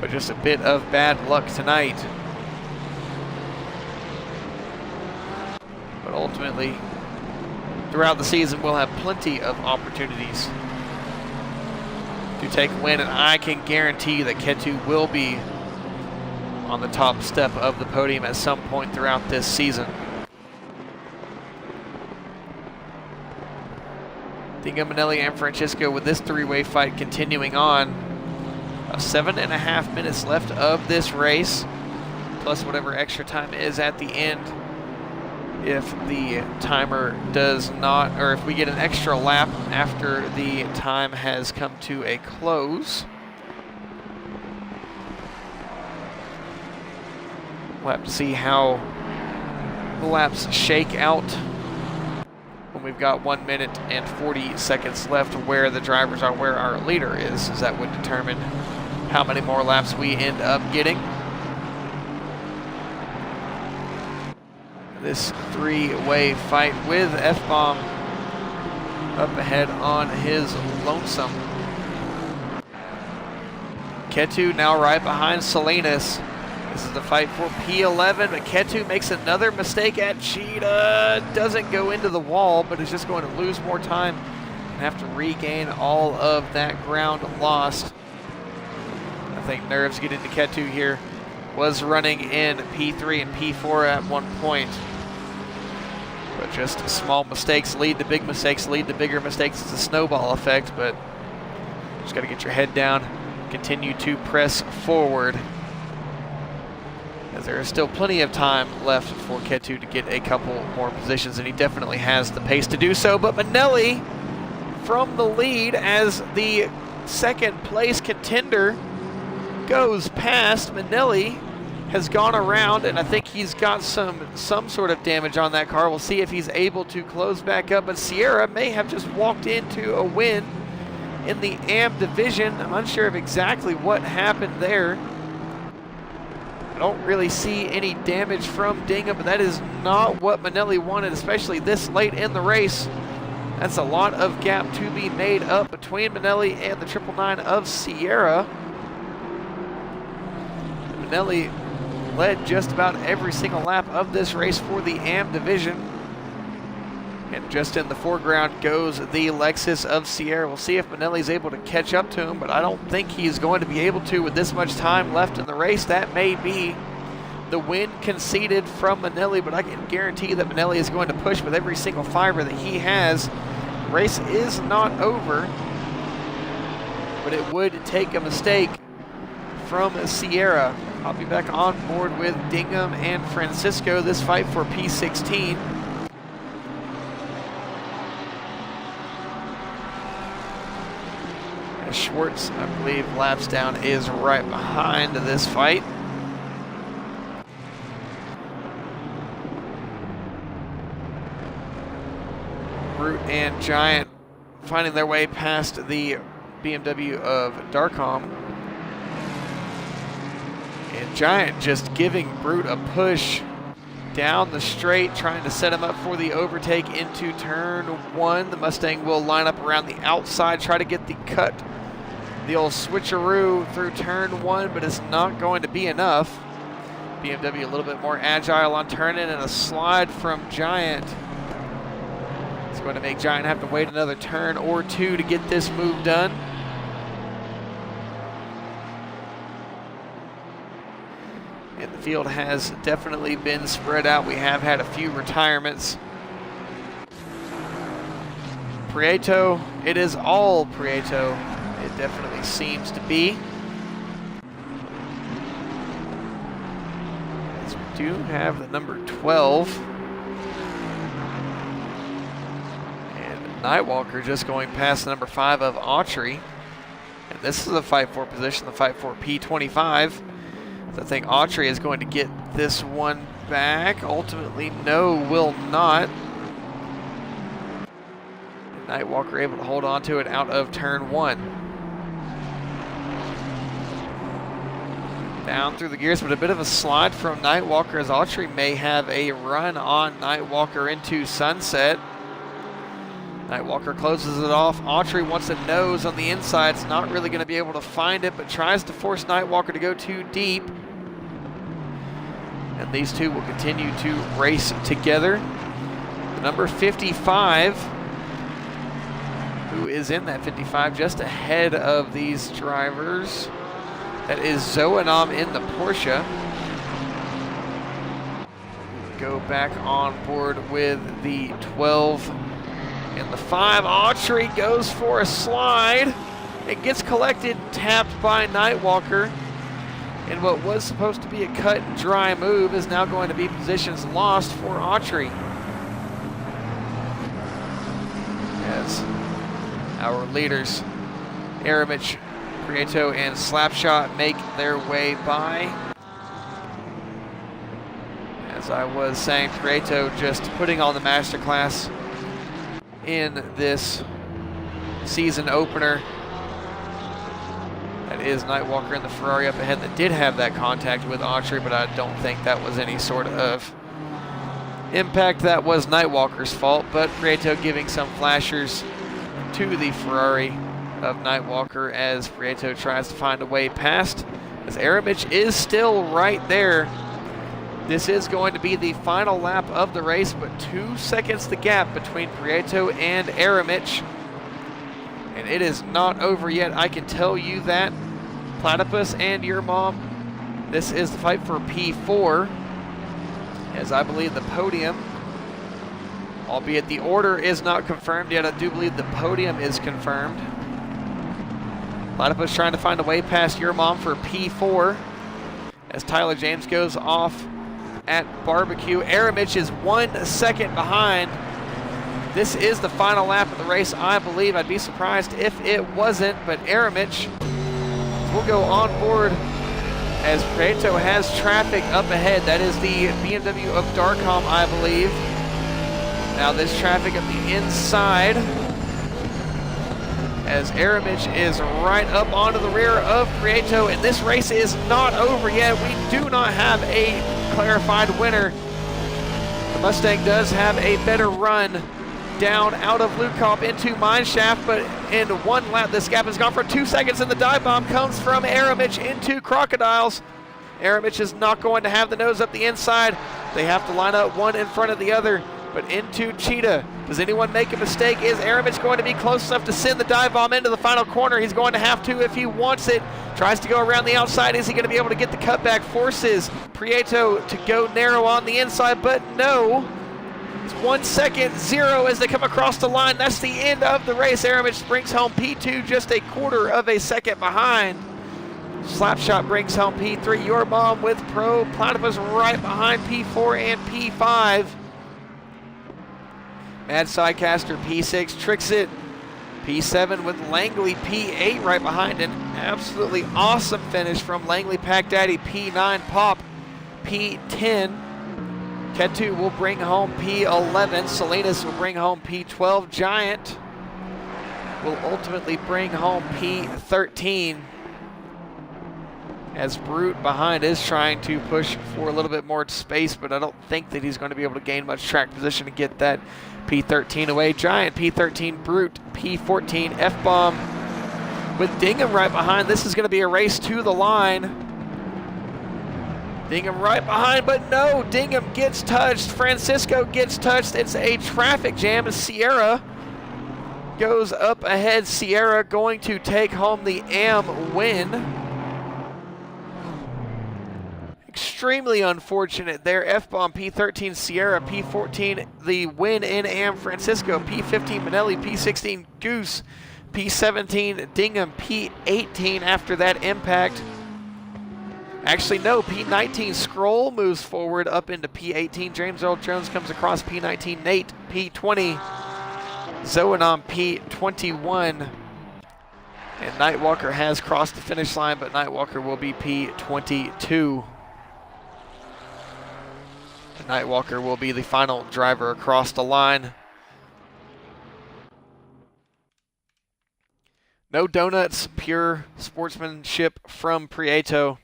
but just a bit of bad luck tonight. But ultimately, throughout the season, we'll have plenty of opportunities to take a win, and I can guarantee that Ketu will be on the top step of the podium at some point throughout this season. Dingham, Manelli, and Francisco with this 3-way fight continuing on. 7.5 minutes left of this race, plus whatever extra time is at the end. If the timer does not, or if we get an extra lap after the time has come to a close. We'll have to see how the laps shake out when we've got 1 minute and 40 seconds left, where the drivers are, where our leader is, as that would determine how many more laps we end up getting. this three-way fight with F-Bomb up ahead on his lonesome. Ketu now right behind Salinas. This is the fight for P11, but Ketu makes another mistake at Cheetah. Doesn't go into the wall, but is just going to lose more time and have to regain all of that ground lost. I think nerves get into Ketu here. Was running in P3 and P4 at one point. But just small mistakes lead to big mistakes, lead to bigger mistakes. It's a snowball effect, but just got to get your head down, continue to press forward, as there is still plenty of time left for Ketu to get a couple more positions, and he definitely has the pace to do so. But Manelli from the lead as the second place contender goes past. Manelli has gone around, and I think he's got some sort of damage on that car. We'll see if he's able to close back up, but Sierra may have just walked into a win in the AM division. I'm unsure of exactly what happened there. I don't really see any damage from Dingham, but that is not what Manelli wanted, especially this late in the race. That's a lot of gap to be made up between Manelli and the 999 of Sierra. Manelli led just about every single lap of this race for the AM division. And just in the foreground goes the Lexus of Sierra. We'll see if Manelli's able to catch up to him, but I don't think he's going to be able to with this much time left in the race. That may be the win conceded from Manelli, but I can guarantee that Manelli is going to push with every single fiber that he has. The race is not over, but it would take a mistake from Sierra. I'll be back on board with Dingham and Francisco. This fight for P16. Schwartz, I believe, laps down is right behind this fight. Brute and Giant finding their way past the BMW of Darkham. And Giant just giving Brute a push down the straight, trying to set him up for the overtake into turn one. The Mustang will line up around the outside, try to get the cut, the old switcheroo through turn one, but it's not going to be enough. BMW a little bit more agile on turning, and a slide from Giant. It's going to make Giant have to wait another turn or two to get this move done. And the field has definitely been spread out. We have had a few retirements. Prieto, it is all Prieto. It definitely seems to be. As we do have the number 12. And Nightwalker just going past the number 5 of Autry. And this is a fight for position, the fight for P25. I think Autry is going to get this one back. Ultimately, no, will not. Nightwalker able to hold on to it out of turn one. Down through the gears, but a bit of a slide from Nightwalker as Autry may have a run on Nightwalker into sunset. Nightwalker closes it off. Autry wants a nose on the inside. It's not really going to be able to find it, but tries to force Nightwalker to go too deep. And these two will continue to race together. The number 55, who is in that 55 just ahead of these drivers. That is Zoanam in the Porsche. Go back on board with the 12 and the 5. Autry goes for a slide. It gets collected, tapped by Nightwalker. And what was supposed to be a cut and dry move is now going to be positions lost for Autry. As our leaders, Aramich, Prieto, and Slapshot make their way by. As I was saying, Prieto just putting on the masterclass in this season opener. That is Nightwalker in the Ferrari up ahead that did have that contact with Autry, but I don't think that was any sort of impact that was Nightwalker's fault, but Prieto giving some flashers to the Ferrari of Nightwalker as Prieto tries to find a way past, as Aramich is still right there. This is going to be the final lap of the race, but 2 seconds the gap between Prieto and Aramich. And it is not over yet, I can tell you that. Platypus and your mom, this is the fight for P4, as I believe the podium, albeit the order is not confirmed yet, I do believe the podium is confirmed. Platypus trying to find a way past your mom for P4, as Tyler James goes off at Barbecue. Aramich is 1 second behind. This is the final lap of the race, I believe. I'd be surprised if it wasn't, but Aramich will go on board as Prieto has traffic up ahead. That is the BMW of Darcom, I believe. Now this traffic up the inside, as Aramich is right up onto the rear of Prieto, and this race is not over yet. We do not have a clarified winner. The Mustang does have a better run down out of Lukop into Mineshaft, but in 1 lap this gap has gone for 2 seconds, and the dive bomb comes from Aramich into Crocodiles. Aramich is not going to have the nose up the inside. They have to line up one in front of the other, but into Cheetah. Does anyone make a mistake? Is Aramich going to be close enough to send the dive bomb into the final corner? He's going to have to if he wants it. Tries to go around the outside. Is he going to be able to get the cutback? Forces Prieto to go narrow on the inside, but no. It's 1 second, 0 as they come across the line. That's the end of the race. Aramich brings home P2, just a quarter of a second behind. Slapshot brings home P3. Your mom with Pro. Platypus right behind P4 and P5. Mad Sidecaster P6 tricks it. P7 with Langley P8 right behind. An absolutely awesome finish from Langley Pack Daddy. P9 Pop P10. Ketu will bring home P11. Salinas will bring home P12. Giant will ultimately bring home P13. As Brute behind is trying to push for a little bit more space, but I don't think that he's going to be able to gain much track position to get that P13 away. Giant P13, Brute P14, F-Bomb with Dingham right behind. This is going to be a race to the line. Dingham right behind, but no, Dingham gets touched. Francisco gets touched. It's a traffic jam as Sierra goes up ahead. Sierra going to take home the AM win. Extremely unfortunate there. F-Bomb, P13, Sierra, P14, the win in AM Francisco, P15, Manelli, P16, Goose, P17, Dingham, P18 after that impact. Actually, no, P19, Scroll moves forward up into P18. James Earl Jones comes across P19, Nate, P20, Zoanom, P21. And Nightwalker has crossed the finish line, but Nightwalker will be P22. Nightwalker will be the final driver across the line. No donuts, pure sportsmanship from Prieto.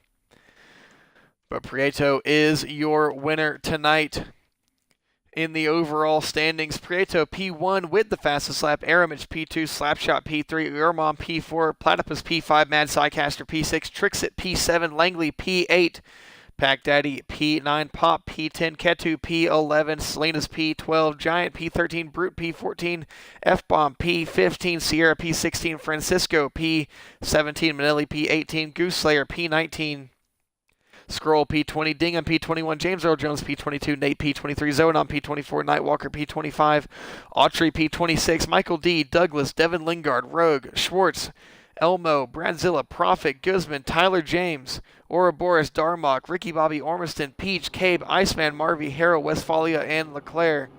But Prieto is your winner tonight in the overall standings. Prieto P1 with the fastest lap. Aramich P2, Slapshot P3, Urmom P4, Platypus P5, Mad Sidecaster P6, Trixit P7, Langley P8, Pack Daddy P9, Pop P10, Ketu P11, Salinas P12, Giant P13, Brute P14, F-Bomb P15, Sierra P16, Francisco P17, Manelli P18, Goose Slayer P19, Scroll P20, Dingham P21, James Earl Jones P22, Nate P23, Zoanon P24, Nightwalker P25, Autry P26, Michael D, Douglas, Devin Lingard, Rogue, Schwartz, Elmo, Bradzilla, Prophet, Guzman, Tyler James, Ouroboros, Darmok, Ricky Bobby, Ormiston, Peach, Cabe, Iceman, Marvy, Harrow, Westphalia, and Leclerc.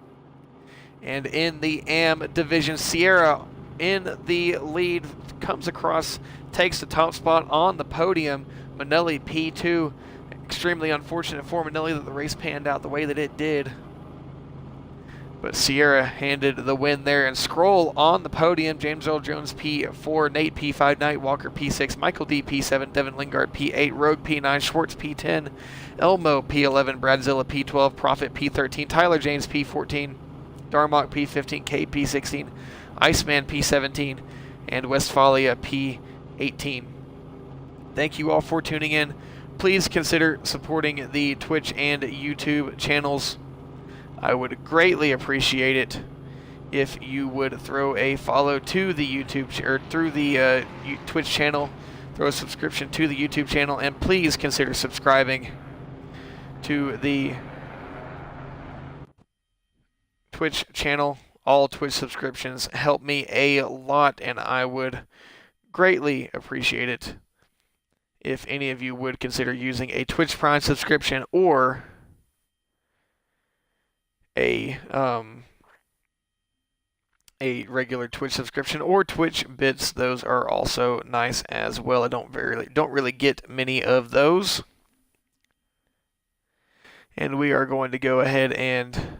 And in the AM division, Sierra in the lead, comes across, takes the top spot on the podium. Manelli P2. Extremely unfortunate for Manelli that the race panned out the way that it did. But Sierra handed the win there. And scroll on the podium: James Earl Jones P4, Nate P5, Night Walker P6, Michael D P7, Devin Lingard P8, Rogue P9, Schwartz P10, Elmo P11, Bradzilla P12, Prophet P13, Tyler James P14, Darmok P15, Cade P16, Iceman P17, and Westphalia P18. Thank you all for tuning in. Please consider supporting the Twitch and YouTube channels. I would greatly appreciate it if you would throw a follow to the YouTube or through the Twitch channel, throw a subscription to the YouTube channel, and please consider subscribing to the Twitch channel. All Twitch subscriptions help me a lot, and I would greatly appreciate it if any of you would consider using a Twitch Prime subscription or a regular Twitch subscription or Twitch bits. Those are also nice as well. I don't really get many of those. And we are going to go ahead and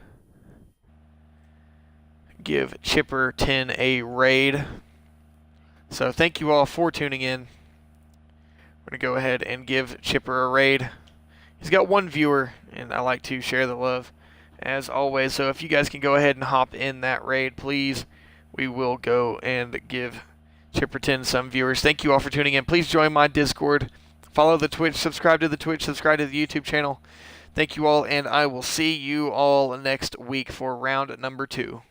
give Chipper 10 a raid. So thank you all for tuning in. We're going to go ahead and give Chipper a raid. He's got one viewer, and I like to share the love as always. So if you guys can go ahead and hop in that raid, please, we will go and give Chipper 10 some viewers. Thank you all for tuning in. Please join my Discord. Follow the Twitch. Subscribe to the Twitch. Subscribe to the YouTube channel. Thank you all, and I will see you all next week for round number 2.